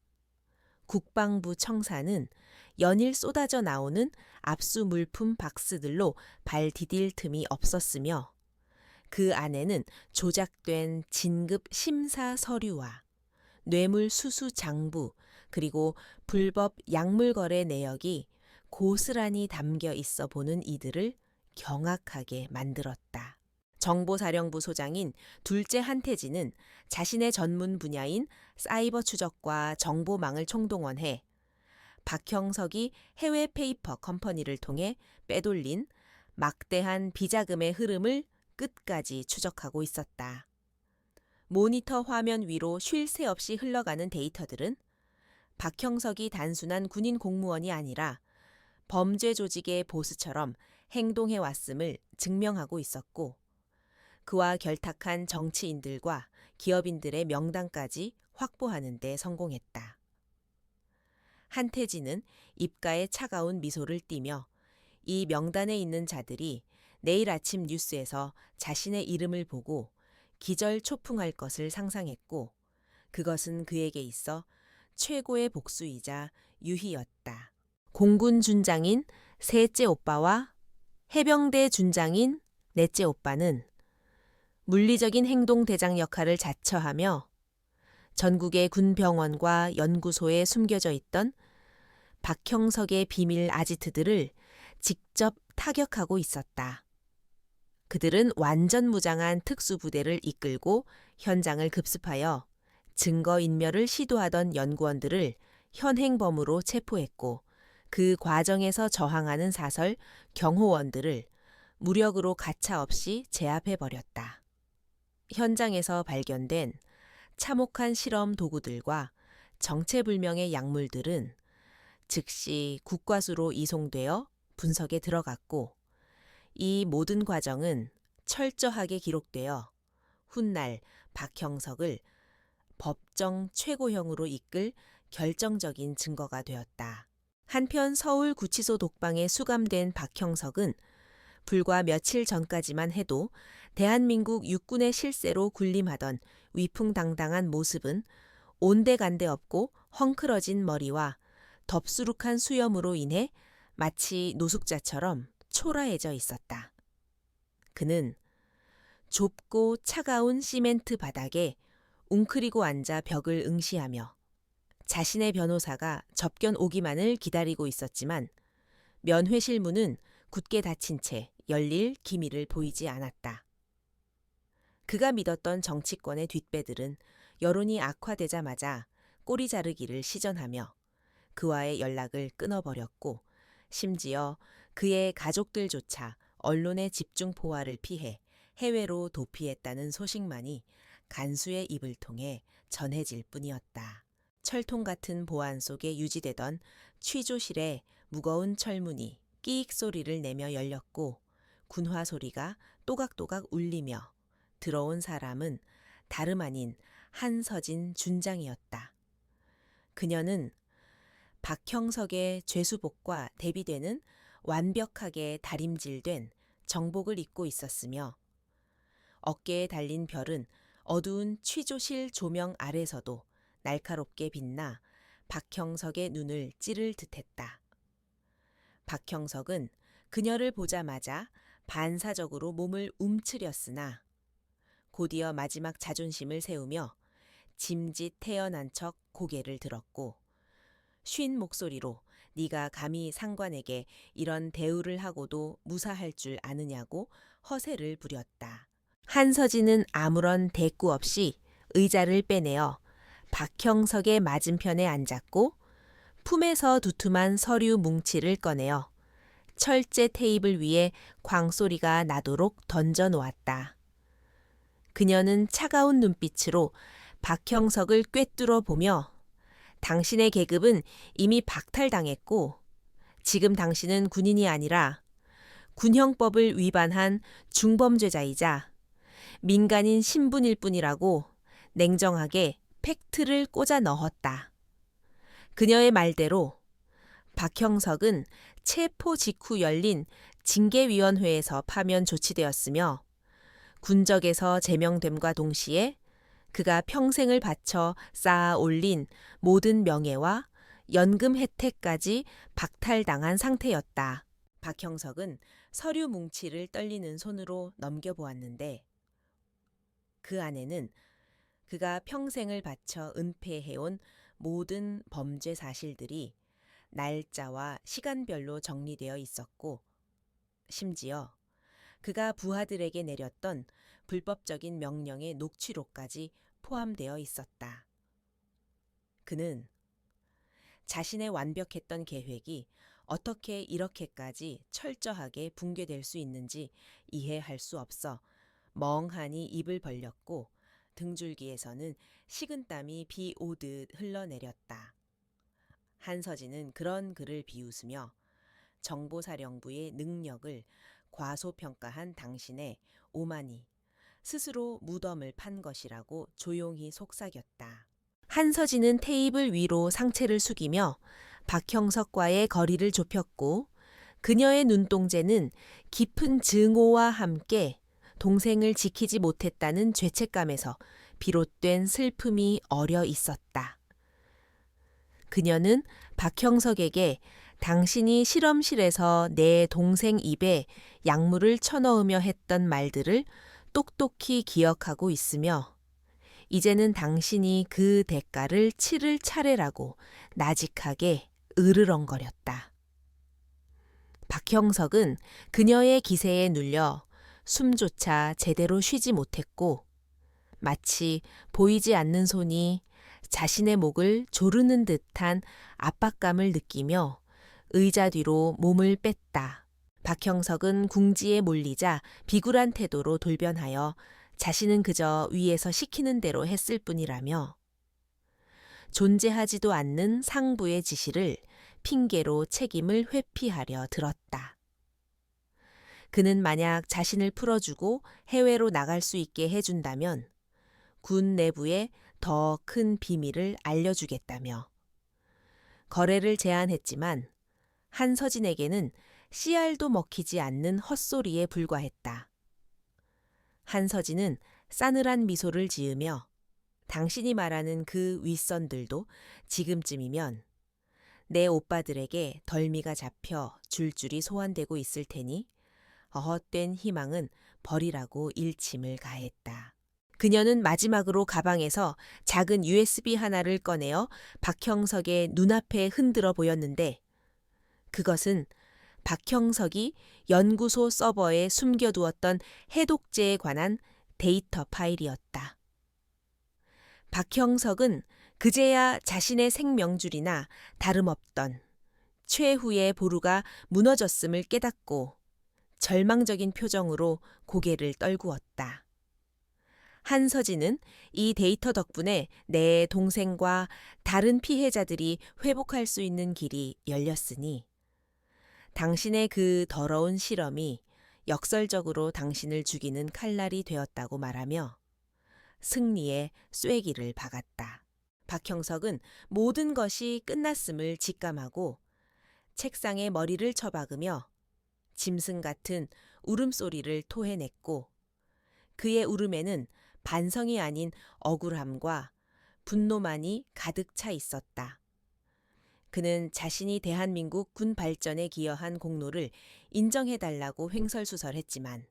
국방부 청사는 연일 쏟아져 나오는 압수 물품 박스들로 발 디딜 틈이 없었으며 그 안에는 조작된 진급 심사 서류와 뇌물 수수 장부 그리고 불법 약물 거래 내역이 고스란히 담겨 있어 보는 이들을 경악하게 만들었다. 정보사령부 소장인 둘째 한태진은 자신의 전문 분야인 사이버 추적과 정보망을 총동원해 박형석이 해외 페이퍼 컴퍼니를 통해 빼돌린 막대한 비자금의 흐름을 끝까지 추적하고 있었다. 모니터 화면 위로 쉴 새 없이 흘러가는 데이터들은 박형석이 단순한 군인 공무원이 아니라 범죄 조직의 보스처럼 행동해왔음을 증명하고 있었고 그와 결탁한 정치인들과 기업인들의 명단까지 확보하는 데 성공했다. 한태진은 입가에 차가운 미소를 띠며 이 명단에 있는 자들이 내일 아침 뉴스에서 자신의 이름을 보고 기절초풍할 것을 상상했고 그것은 그에게 있어 최고의 복수이자 유희였다. 공군 준장인 셋째 오빠와 해병대 준장인 넷째 오빠는 물리적인 행동 대장 역할을 자처하며 전국의 군병원과 연구소에 숨겨져 있던 박형석의 비밀 아지트들을 직접 타격하고 있었다. 그들은 완전 무장한 특수부대를 이끌고 현장을 급습하여 증거인멸을 시도하던 연구원들을 현행범으로 체포했고 그 과정에서 저항하는 사설 경호원들을 무력으로 가차없이 제압해버렸다. 현장에서 발견된 참혹한 실험 도구들과 정체불명의 약물들은 즉시 국과수로 이송되어 분석에 들어갔고 이 모든 과정은 철저하게 기록되어 훗날 박형석을 법정 최고형으로 이끌 결정적인 증거가 되었다. 한편 서울구치소 독방에 수감된 박형석은 불과 며칠 전까지만 해도 대한민국 육군의 실세로 군림하던 위풍당당한 모습은 온데간데 없고 헝클어진 머리와 덥수룩한 수염으로 인해 마치 노숙자처럼 초라해져 있었다. 그는 좁고 차가운 시멘트 바닥에 웅크리고 앉아 벽을 응시하며 자신의 변호사가 접견 오기만을 기다리고 있었지만 면회실 문은 굳게 닫힌 채 열릴 기미를 보이지 않았다. 그가 믿었던 정치권의 뒷배들은 여론이 악화되자마자 꼬리 자르기를 시전하며 그와의 연락을 끊어버렸고 심지어 그의 가족들조차 언론의 집중 포화를 피해 해외로 도피했다는 소식만이 간수의 입을 통해 전해질 뿐이었다. 철통 같은 보안 속에 유지되던 취조실의 무거운 철문이 끼익 소리를 내며 열렸고 군화 소리가 또각또각 울리며 들어온 사람은 다름 아닌 한서진 준장이었다. 그녀는 박형석의 죄수복과 대비되는 완벽하게 다림질된 정복을 입고 있었으며 어깨에 달린 별은 어두운 취조실 조명 아래서도 날카롭게 빛나 박형석의 눈을 찌를 듯했다. 박형석은 그녀를 보자마자 반사적으로 몸을 움츠렸으나 곧이어 마지막 자존심을 세우며 짐짓 태연한 척 고개를 들었고 쉰 목소리로 네가 감히 상관에게 이런 대우를 하고도 무사할 줄 아느냐고 허세를 부렸다. 한서진은 아무런 대꾸 없이 의자를 빼내어 박형석의 맞은편에 앉았고 품에서 두툼한 서류 뭉치를 꺼내어 철제 테이블 위에 광소리가 나도록 던져 놓았다. 그녀는 차가운 눈빛으로 박형석을 꿰뚫어 보며 당신의 계급은 이미 박탈당했고 지금 당신은 군인이 아니라 군형법을 위반한 중범죄자이자 민간인 신분일 뿐이라고 냉정하게 팩트를 꽂아 넣었다. 그녀의 말대로 박형석은 체포 직후 열린 징계위원회에서 파면 조치되었으며 군적에서 제명됨과 동시에 그가 평생을 바쳐 쌓아 올린 모든 명예와 연금 혜택까지 박탈당한 상태였다. 박형석은 서류 뭉치를 떨리는 손으로 넘겨보았는데 그 안에는 그가 평생을 바쳐 은폐해온 모든 범죄 사실들이 날짜와 시간별로 정리되어 있었고 심지어 그가 부하들에게 내렸던 불법적인 명령의 녹취록까지 포함되어 있었다. 그는 자신의 완벽했던 계획이 어떻게 이렇게까지 철저하게 붕괴될 수 있는지 이해할 수 없어 멍하니 입을 벌렸고 등줄기에서는 식은땀이 비 오듯 흘러내렸다. 한서진은 그런 그를 비웃으며 정보사령부의 능력을 과소평가한 당신의 오만이 스스로 무덤을 판 것이라고 조용히 속삭였다. 한서진은 테이블 위로 상체를 숙이며 박형석과의 거리를 좁혔고 그녀의 눈동자는 깊은 증오와 함께 동생을 지키지 못했다는 죄책감에서 비롯된 슬픔이 어려 있었다. 그녀는 박형석에게 당신이 실험실에서 내 동생 입에 약물을 쳐넣으며 했던 말들을 똑똑히 기억하고 있으며 이제는 당신이 그 대가를 치를 차례라고 나직하게 으르렁거렸다. 박형석은 그녀의 기세에 눌려 숨조차 제대로 쉬지 못했고 마치 보이지 않는 손이 자신의 목을 조르는 듯한 압박감을 느끼며 의자 뒤로 몸을 뺐다. 박형석은 궁지에 몰리자 비굴한 태도로 돌변하여 자신은 그저 위에서 시키는 대로 했을 뿐이라며 존재하지도 않는 상부의 지시를 핑계로 책임을 회피하려 들었다. 그는 만약 자신을 풀어주고 해외로 나갈 수 있게 해준다면 군 내부에 더 큰 비밀을 알려주겠다며 거래를 제안했지만 한서진에게는 씨알도 먹히지 않는 헛소리에 불과했다. 한서진은 싸늘한 미소를 지으며 당신이 말하는 그 윗선들도 지금쯤이면 내 오빠들에게 덜미가 잡혀 줄줄이 소환되고 있을 테니 헛된 희망은 버리라고 일침을 가했다. 그녀는 마지막으로 가방에서 작은 USB 하나를 꺼내어 박형석의 눈앞에 흔들어 보였는데 그것은 박형석이 연구소 서버에 숨겨두었던 해독제에 관한 데이터 파일이었다. 박형석은 그제야 자신의 생명줄이나 다름없던 최후의 보루가 무너졌음을 깨닫고 절망적인 표정으로 고개를 떨구었다. 한서진은 이 데이터 덕분에 내 동생과 다른 피해자들이 회복할 수 있는 길이 열렸으니 당신의 그 더러운 실험이 역설적으로 당신을 죽이는 칼날이 되었다고 말하며 승리의 쐐기를 박았다. 박형석은 모든 것이 끝났음을 직감하고 책상에 머리를 처박으며 짐승 같은 울음소리를 토해냈고 그의 울음에는 반성이 아닌 억울함과 분노만이 가득 차 있었다. 그는 자신이 대한민국 군 발전에 기여한 공로를 인정해달라고 횡설수설했지만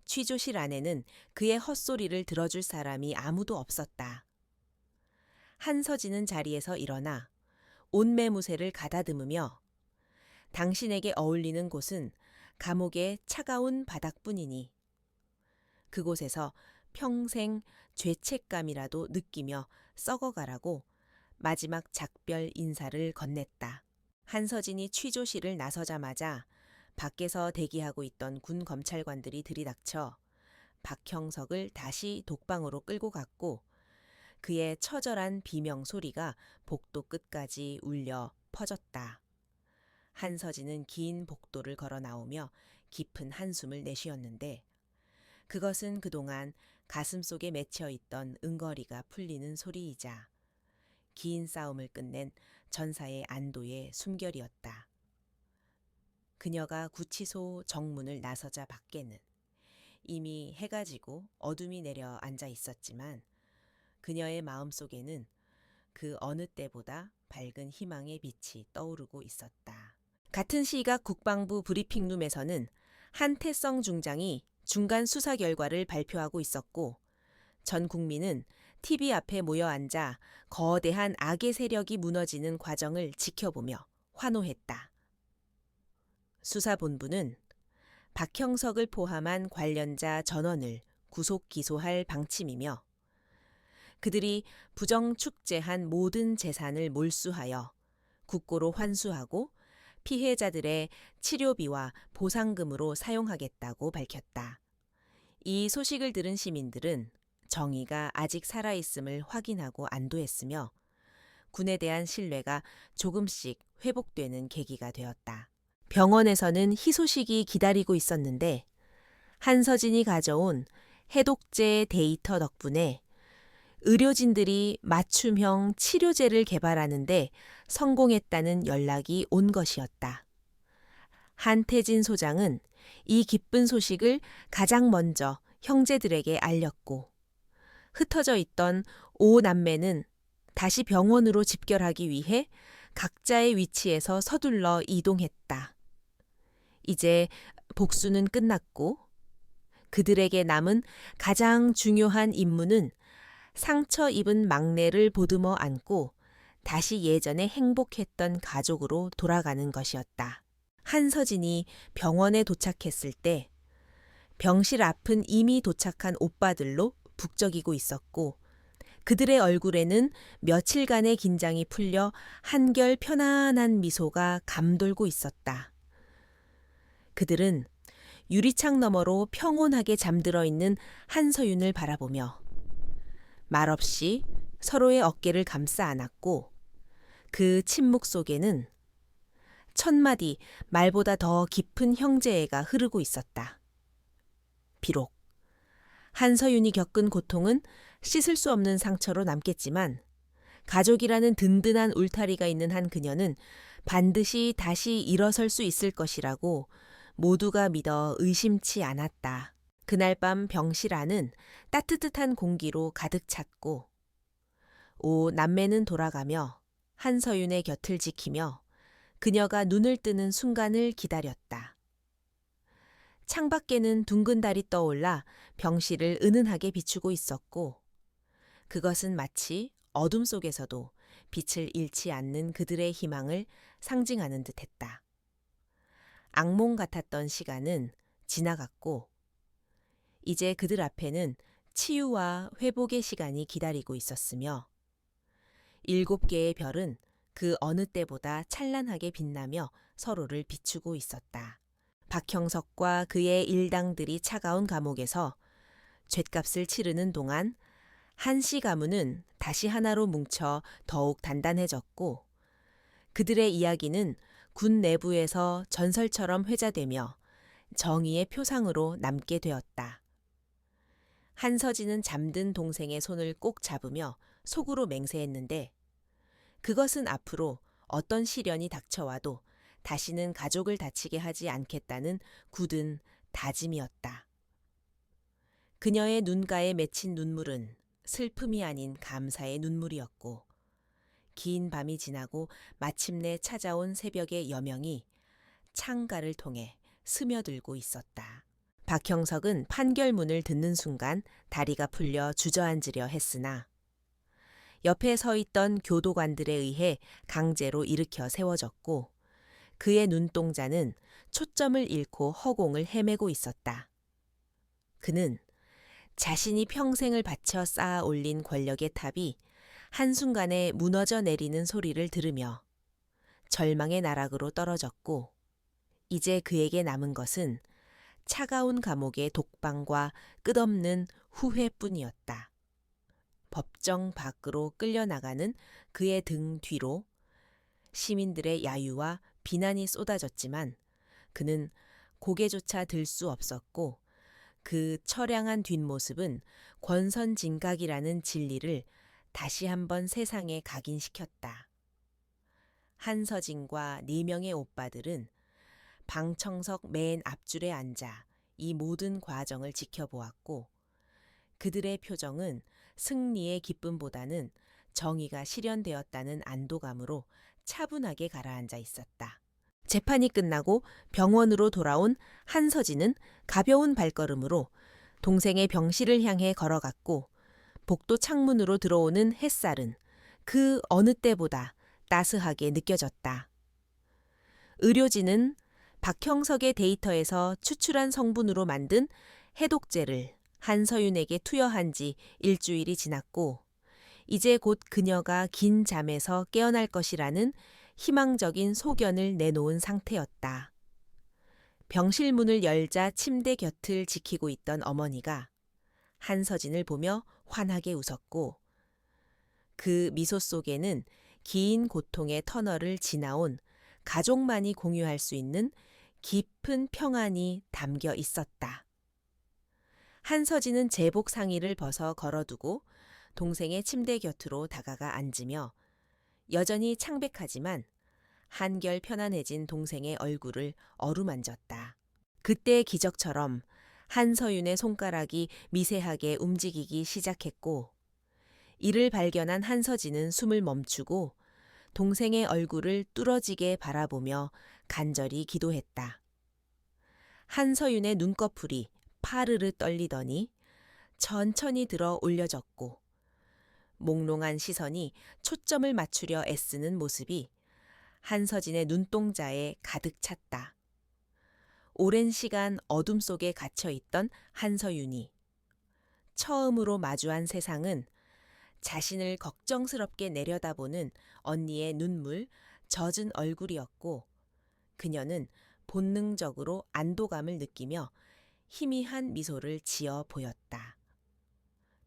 취조실 안에는 그의 헛소리를 들어줄 사람이 아무도 없었다. 한서진은 자리에서 일어나 옷매무새를 가다듬으며 당신에게 어울리는 곳은 감옥의 차가운 바닥뿐이니 그곳에서 평생 죄책감이라도 느끼며 썩어가라고 마지막 작별 인사를 건넸다. 한서진이 취조실을 나서자마자 밖에서 대기하고 있던 군 검찰관들이 들이닥쳐 박형석을 다시 독방으로 끌고 갔고 그의 처절한 비명 소리가 복도 끝까지 울려 퍼졌다. 한서진은 긴 복도를 걸어 나오며 깊은 한숨을 내쉬었는데 그것은 그동안 가슴속에 맺혀 있던 응거리가 풀리는 소리이자 긴 싸움을 끝낸 전사의 안도의 숨결이었다. 그녀가 구치소 정문을 나서자 밖에는 이미 해가 지고 어둠이 내려 앉아 있었지만 그녀의 마음속에는 그 어느 때보다 밝은 희망의 빛이 떠오르고 있었다. 같은 시각 국방부 브리핑룸에서는 한태성 중장이 중간 수사 결과를 발표하고 있었고 전 국민은 TV 앞에 모여 앉아 거대한 악의 세력이 무너지는 과정을 지켜보며 환호했다. 수사본부는 박형석을 포함한 관련자 전원을 구속 기소할 방침이며 그들이 부정축제한 모든 재산을 몰수하여 국고로 환수하고 피해자들의 치료비와 보상금으로 사용하겠다고 밝혔다. 이 소식을 들은 시민들은 정의가 아직 살아있음을 확인하고 안도했으며 군에 대한 신뢰가 조금씩 회복되는 계기가 되었다. 병원에서는 희소식이 기다리고 있었는데 한서진이 가져온 해독제 데이터 덕분에 의료진들이 맞춤형 치료제를 개발하는데 성공했다는 연락이 온 것이었다. 한태진 소장은 이 기쁜 소식을 가장 먼저 형제들에게 알렸고 흩어져 있던 5남매는 다시 병원으로 집결하기 위해 각자의 위치에서 서둘러 이동했다. 이제 복수는 끝났고 그들에게 남은 가장 중요한 임무는 상처 입은 막내를 보듬어 안고 다시 예전에 행복했던 가족으로 돌아가는 것이었다. 한서진이 병원에 도착했을 때 병실 앞은 이미 도착한 오빠들로 북적이고 있었고 그들의 얼굴에는 며칠간의 긴장이 풀려 한결 편안한 미소가 감돌고 있었다. 그들은 유리창 너머로 평온하게 잠들어 있는 한서윤을 바라보며 말없이 서로의 어깨를 감싸 안았고 그 침묵 속에는 천마디 말보다 더 깊은 형제애가 흐르고 있었다. 비록 한서윤이 겪은 고통은 씻을 수 없는 상처로 남겠지만 가족이라는 든든한 울타리가 있는 한 그녀는 반드시 다시 일어설 수 있을 것이라고 모두가 믿어 의심치 않았다. 그날 밤 병실 안은 따뜻한 공기로 가득 찼고 5남매는 돌아가며 한서윤의 곁을 지키며 그녀가 눈을 뜨는 순간을 기다렸다. 창밖에는 둥근 달이 떠올라 병실을 은은하게 비추고 있었고 그것은 마치 어둠 속에서도 빛을 잃지 않는 그들의 희망을 상징하는 듯했다. 악몽 같았던 시간은 지나갔고 이제 그들 앞에는 치유와 회복의 시간이 기다리고 있었으며 7개의 별은 그 어느 때보다 찬란하게 빛나며 서로를 비추고 있었다. 박형석과 그의 일당들이 차가운 감옥에서 죗값을 치르는 동안 한씨 가문은 다시 하나로 뭉쳐 더욱 단단해졌고 그들의 이야기는 군 내부에서 전설처럼 회자되며 정의의 표상으로 남게 되었다. 한서진은 잠든 동생의 손을 꼭 잡으며 속으로 맹세했는데 그것은 앞으로 어떤 시련이 닥쳐와도 다시는 가족을 다치게 하지 않겠다는 굳은 다짐이었다. 그녀의 눈가에 맺힌 눈물은 슬픔이 아닌 감사의 눈물이었고 긴 밤이 지나고 마침내 찾아온 새벽의 여명이 창가를 통해 스며들고 있었다. 박형석은 판결문을 듣는 순간 다리가 풀려 주저앉으려 했으나 옆에 서 있던 교도관들에 의해 강제로 일으켜 세워졌고 그의 눈동자는 초점을 잃고 허공을 헤매고 있었다. 그는 자신이 평생을 바쳐 쌓아 올린 권력의 탑이 한순간에 무너져 내리는 소리를 들으며 절망의 나락으로 떨어졌고 이제 그에게 남은 것은 차가운 감옥의 독방과 끝없는 후회뿐이었다. 법정 밖으로 끌려나가는 그의 등 뒤로 시민들의 야유와 비난이 쏟아졌지만 그는 고개조차 들 수 없었고 그 처량한 뒷모습은 권선징각이라는 진리를 다시 한번 세상에 각인시켰다. 한서진과 4명의 오빠들은 방청석 맨 앞줄에 앉아 이 모든 과정을 지켜보았고 그들의 표정은 승리의 기쁨보다는 정의가 실현되었다는 안도감으로 차분하게 가라앉아 있었다. 재판이 끝나고 병원으로 돌아온 한서진은 가벼운 발걸음으로 동생의 병실을 향해 걸어갔고 복도 창문으로 들어오는 햇살은 그 어느 때보다 따스하게 느껴졌다. 의료진은 박형석의 데이터에서 추출한 성분으로 만든 해독제를 한서윤에게 투여한 지 일주일이 지났고 이제 곧 그녀가 긴 잠에서 깨어날 것이라는 희망적인 소견을 내놓은 상태였다. 병실 문을 열자 침대 곁을 지키고 있던 어머니가 한서진을 보며 환하게 웃었고 그 미소 속에는 긴 고통의 터널을 지나온 가족만이 공유할 수 있는 깊은 평안이 담겨 있었다. 한서진은 제복 상의를 벗어 걸어두고 동생의 침대 곁으로 다가가 앉으며 여전히 창백하지만 한결 편안해진 동생의 얼굴을 어루만졌다. 그때의 기적처럼 한서윤의 손가락이 미세하게 움직이기 시작했고 이를 발견한 한서진은 숨을 멈추고 동생의 얼굴을 뚫어지게 바라보며 간절히 기도했다. 한서윤의 눈꺼풀이 파르르 떨리더니 천천히 들어 올려졌고 몽롱한 시선이 초점을 맞추려 애쓰는 모습이 한서진의 눈동자에 가득 찼다. 오랜 시간 어둠 속에 갇혀있던 한서윤이 처음으로 마주한 세상은 자신을 걱정스럽게 내려다보는 언니의 눈물 젖은 얼굴이었고 그녀는 본능적으로 안도감을 느끼며 희미한 미소를 지어 보였다.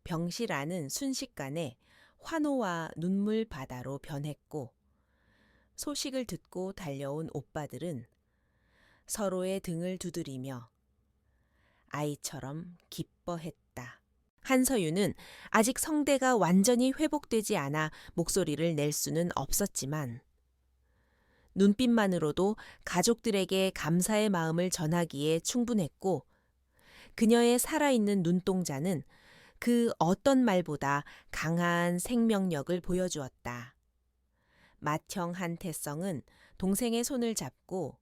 병실 안은 순식간에 환호와 눈물 바다로 변했고 소식을 듣고 달려온 오빠들은 서로의 등을 두드리며 아이처럼 기뻐했다. 한서윤은 아직 성대가 완전히 회복되지 않아 목소리를 낼 수는 없었지만 눈빛만으로도 가족들에게 감사의 마음을 전하기에 충분했고 그녀의 살아있는 눈동자는 그 어떤 말보다 강한 생명력을 보여주었다. 맏형 한태성은 동생의 손을 잡고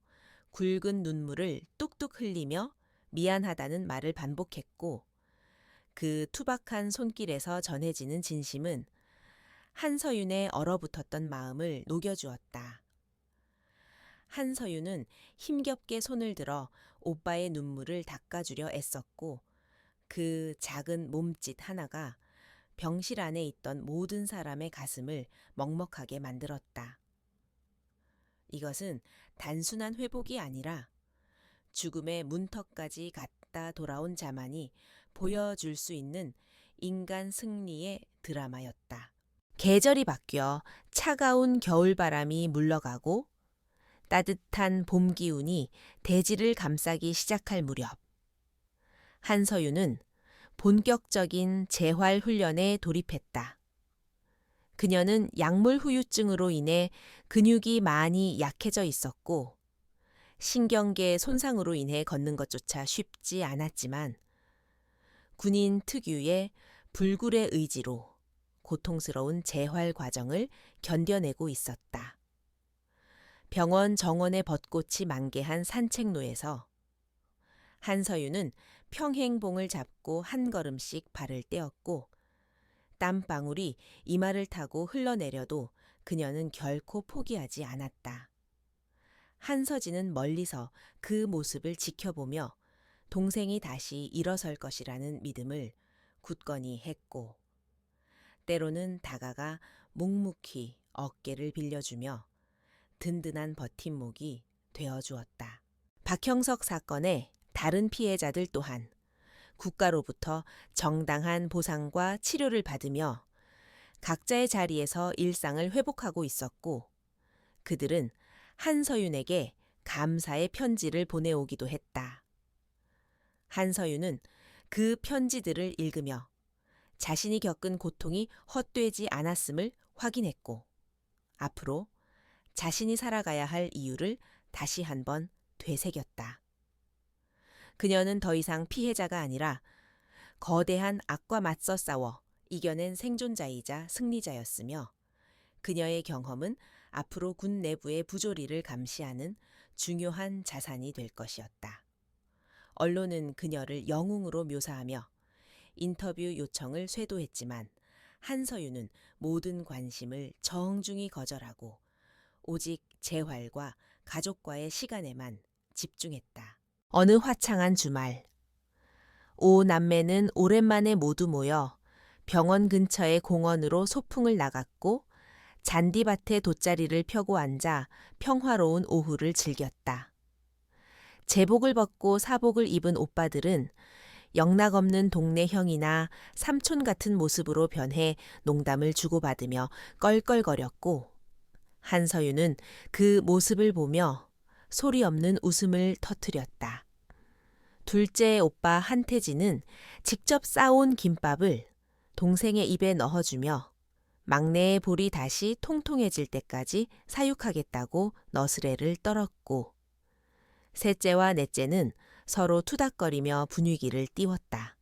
굵은 눈물을 뚝뚝 흘리며 미안하다는 말을 반복했고 그 투박한 손길에서 전해지는 진심은 한서윤의 얼어붙었던 마음을 녹여주었다. 한서윤은 힘겹게 손을 들어 오빠의 눈물을 닦아주려 애썼고 그 작은 몸짓 하나가 병실 안에 있던 모든 사람의 가슴을 먹먹하게 만들었다. 이것은 단순한 회복이 아니라 죽음의 문턱까지 갔다 돌아온 자만이 보여줄 수 있는 인간 승리의 드라마였다. 계절이 바뀌어 차가운 겨울바람이 물러가고 따뜻한 봄 기운이 대지를 감싸기 시작할 무렵 한서윤은 본격적인 재활 훈련에 돌입했다. 그녀는 약물 후유증으로 인해 근육이 많이 약해져 있었고 신경계 손상으로 인해 걷는 것조차 쉽지 않았지만 군인 특유의 불굴의 의지로 고통스러운 재활 과정을 견뎌내고 있었다. 병원 정원의 벚꽃이 만개한 산책로에서 한서윤은 평행봉을 잡고 한 걸음씩 발을 떼었고 땀방울이 이마를 타고 흘러내려도 그녀는 결코 포기하지 않았다. 한서진은 멀리서 그 모습을 지켜보며 동생이 다시 일어설 것이라는 믿음을 굳건히 했고 때로는 다가가 묵묵히 어깨를 빌려주며 든든한 버팀목이 되어주었다. 박형석 사건의 다른 피해자들 또한 국가로부터 정당한 보상과 치료를 받으며 각자의 자리에서 일상을 회복하고 있었고 그들은 한서윤에게 감사의 편지를 보내오기도 했다. 한서윤은 그 편지들을 읽으며 자신이 겪은 고통이 헛되지 않았음을 확인했고 앞으로 자신이 살아가야 할 이유를 다시 한번 되새겼다. 그녀는 더 이상 피해자가 아니라 거대한 악과 맞서 싸워 이겨낸 생존자이자 승리자였으며 그녀의 경험은 앞으로 군 내부의 부조리를 감시하는 중요한 자산이 될 것이었다. 언론은 그녀를 영웅으로 묘사하며 인터뷰 요청을 쇄도했지만 한서윤은 모든 관심을 정중히 거절하고 오직 재활과 가족과의 시간에만 집중했다. 어느 화창한 주말, 오 남매는 오랜만에 모두 모여 병원 근처의 공원으로 소풍을 나갔고 잔디밭에 돗자리를 펴고 앉아 평화로운 오후를 즐겼다. 제복을 벗고 사복을 입은 오빠들은 영락없는 동네 형이나 삼촌 같은 모습으로 변해 농담을 주고받으며 껄껄거렸고 한서윤은 그 모습을 보며 소리 없는 웃음을 터뜨렸다. 둘째 오빠 한태진은 직접 싸온 김밥을 동생의 입에 넣어주며 막내의 볼이 다시 통통해질 때까지 사육하겠다고 너스레를 떨었고 셋째와 넷째는 서로 투닥거리며 분위기를 띄웠다.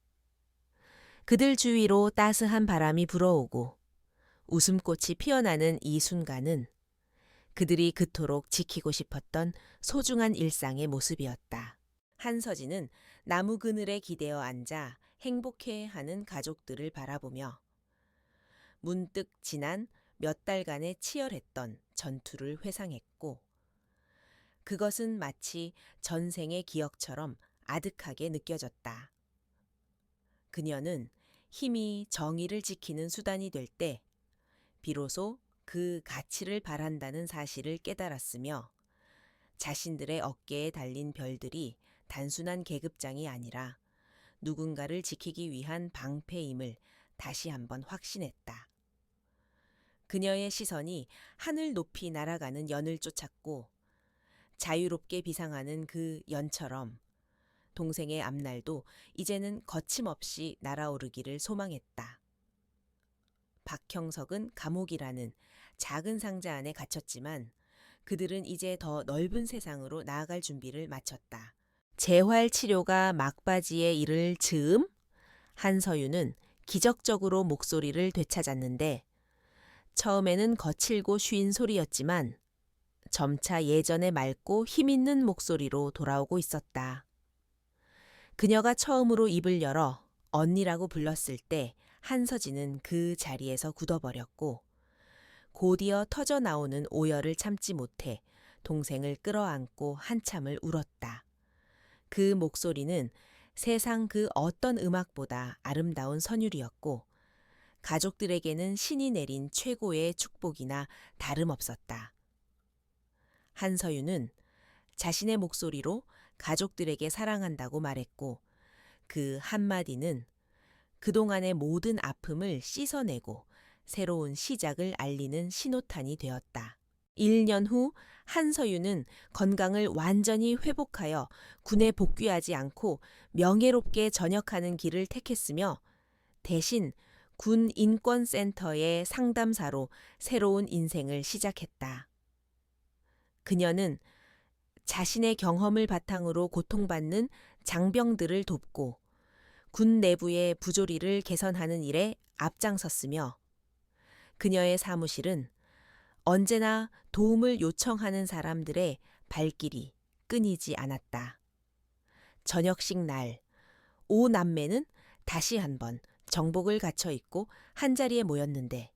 그들 주위로 따스한 바람이 불어오고 웃음꽃이 피어나는 이 순간은 그들이 그토록 지키고 싶었던 소중한 일상의 모습이었다. 한서진은 나무 그늘에 기대어 앉아 행복해하는 가족들을 바라보며 문득 지난 몇 달간의 치열했던 전투를 회상했고 그것은 마치 전생의 기억처럼 아득하게 느껴졌다. 그녀는 힘이 정의를 지키는 수단이 될 때 비로소 그 가치를 바란다는 사실을 깨달았으며 자신들의 어깨에 달린 별들이 단순한 계급장이 아니라 누군가를 지키기 위한 방패임을 다시 한번 확신했다. 그녀의 시선이 하늘 높이 날아가는 연을 쫓았고 자유롭게 비상하는 그 연처럼 동생의 앞날도 이제는 거침없이 날아오르기를 소망했다. 박형석은 감옥이라는 작은 상자 안에 갇혔지만 그들은 이제 더 넓은 세상으로 나아갈 준비를 마쳤다. 재활 치료가 막바지에 이를 즈음 한서윤은 기적적으로 목소리를 되찾았는데 처음에는 거칠고 쉬인 소리였지만 점차 예전의 맑고 힘있는 목소리로 돌아오고 있었다. 그녀가 처음으로 입을 열어 언니라고 불렀을 때 한서진은 그 자리에서 굳어버렸고 곧이어 터져 나오는 오열을 참지 못해 동생을 끌어안고 한참을 울었다. 그 목소리는 세상 그 어떤 음악보다 아름다운 선율이었고 가족들에게는 신이 내린 최고의 축복이나 다름없었다. 한서윤은 자신의 목소리로 가족들에게 사랑한다고 말했고 그 한마디는 그동안의 모든 아픔을 씻어내고 새로운 시작을 알리는 신호탄이 되었다. 1년 후 한서윤은 건강을 완전히 회복하여 군에 복귀하지 않고 명예롭게 전역하는 길을 택했으며 대신 군 인권센터의 상담사로 새로운 인생을 시작했다. 그녀는 자신의 경험을 바탕으로 고통받는 장병들을 돕고 군 내부의 부조리를 개선하는 일에 앞장섰으며 그녀의 사무실은 언제나 도움을 요청하는 사람들의 발길이 끊이지 않았다. 저녁식 날, 오 남매는 다시 한번 정복을 갖춰 입고 한자리에 모였는데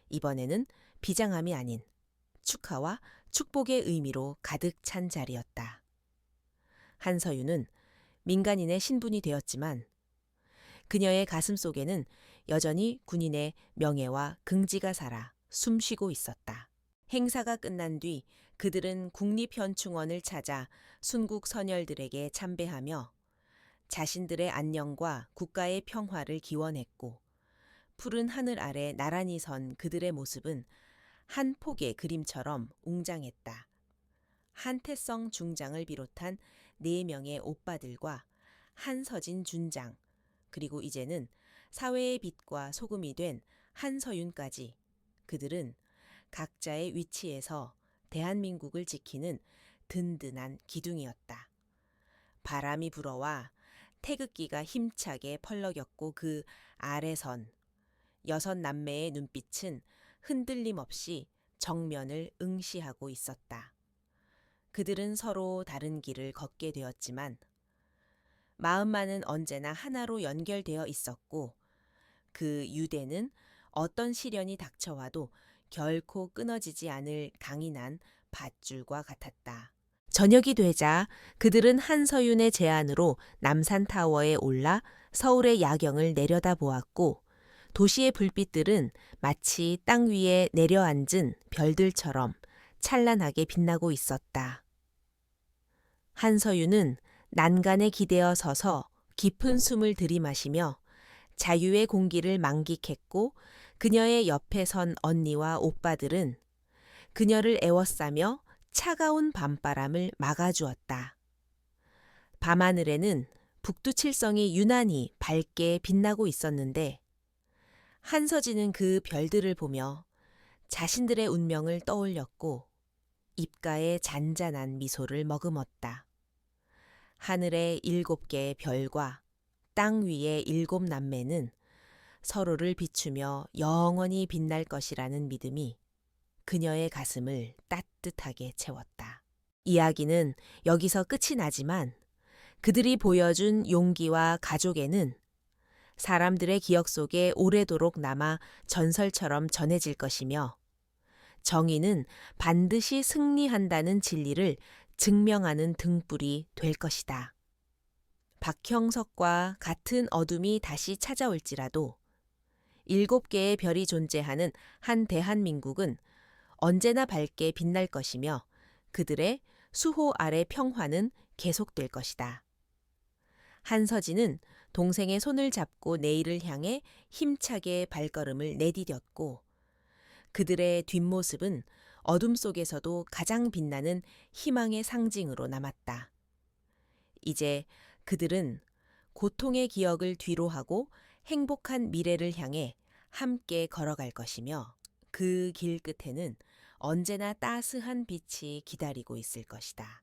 이번에는 비장함이 아닌 축하와 축복의 의미로 가득 찬 자리였다. 한서윤은 민간인의 신분이 되었지만 그녀의 가슴 속에는 여전히 군인의 명예와 긍지가 살아 숨쉬고 있었다. 행사가 끝난 뒤 그들은 국립현충원을 찾아 순국 선열들에게 참배하며 자신들의 안녕과 국가의 평화를 기원했고 푸른 하늘 아래 나란히 선 그들의 모습은 한 폭의 그림처럼 웅장했다. 한태성 중장을 비롯한 4명의 오빠들과 한서진 준장, 그리고 이제는 사회의 빛과 소금이 된 한서윤까지, 그들은 각자의 위치에서 대한민국을 지키는 든든한 기둥이었다. 바람이 불어와 태극기가 힘차게 펄럭였고 그 아래선 6남매의 눈빛은 흔들림 없이 정면을 응시하고 있었다. 그들은 서로 다른 길을 걷게 되었지만 마음만은 언제나 하나로 연결되어 있었고 그 유대는 어떤 시련이 닥쳐와도 결코 끊어지지 않을 강인한 밧줄과 같았다. 저녁이 되자 그들은 한서윤의 제안으로 남산타워에 올라 서울의 야경을 내려다보았고 도시의 불빛들은 마치 땅 위에 내려앉은 별들처럼 찬란하게 빛나고 있었다. 한서윤은 난간에 기대어 서서 깊은 숨을 들이마시며 자유의 공기를 만끽했고 그녀의 옆에 선 언니와 오빠들은 그녀를 애워싸며 차가운 밤바람을 막아주었다. 밤하늘에는 북두칠성이 유난히 밝게 빛나고 있었는데 한서진은 그 별들을 보며 자신들의 운명을 떠올렸고 입가에 잔잔한 미소를 머금었다. 하늘의 7개의 별과 땅 위의 7남매는 서로를 비추며 영원히 빛날 것이라는 믿음이 그녀의 가슴을 따뜻하게 채웠다. 이야기는 여기서 끝이 나지만 그들이 보여준 용기와 가족애는 사람들의 기억 속에 오래도록 남아 전설처럼 전해질 것이며 정의는 반드시 승리한다는 진리를 증명하는 등불이 될 것이다. 박형석과 같은 어둠이 다시 찾아올지라도 7개의 별이 존재하는 한 대한민국은 언제나 밝게 빛날 것이며 그들의 수호 아래 평화는 계속될 것이다. 한서진은 동생의 손을 잡고 내일을 향해 힘차게 발걸음을 내디뎠고 그들의 뒷모습은 어둠 속에서도 가장 빛나는 희망의 상징으로 남았다. 이제 그들은 고통의 기억을 뒤로하고 행복한 미래를 향해 함께 걸어갈 것이며 그 길 끝에는 언제나 따스한 빛이 기다리고 있을 것이다.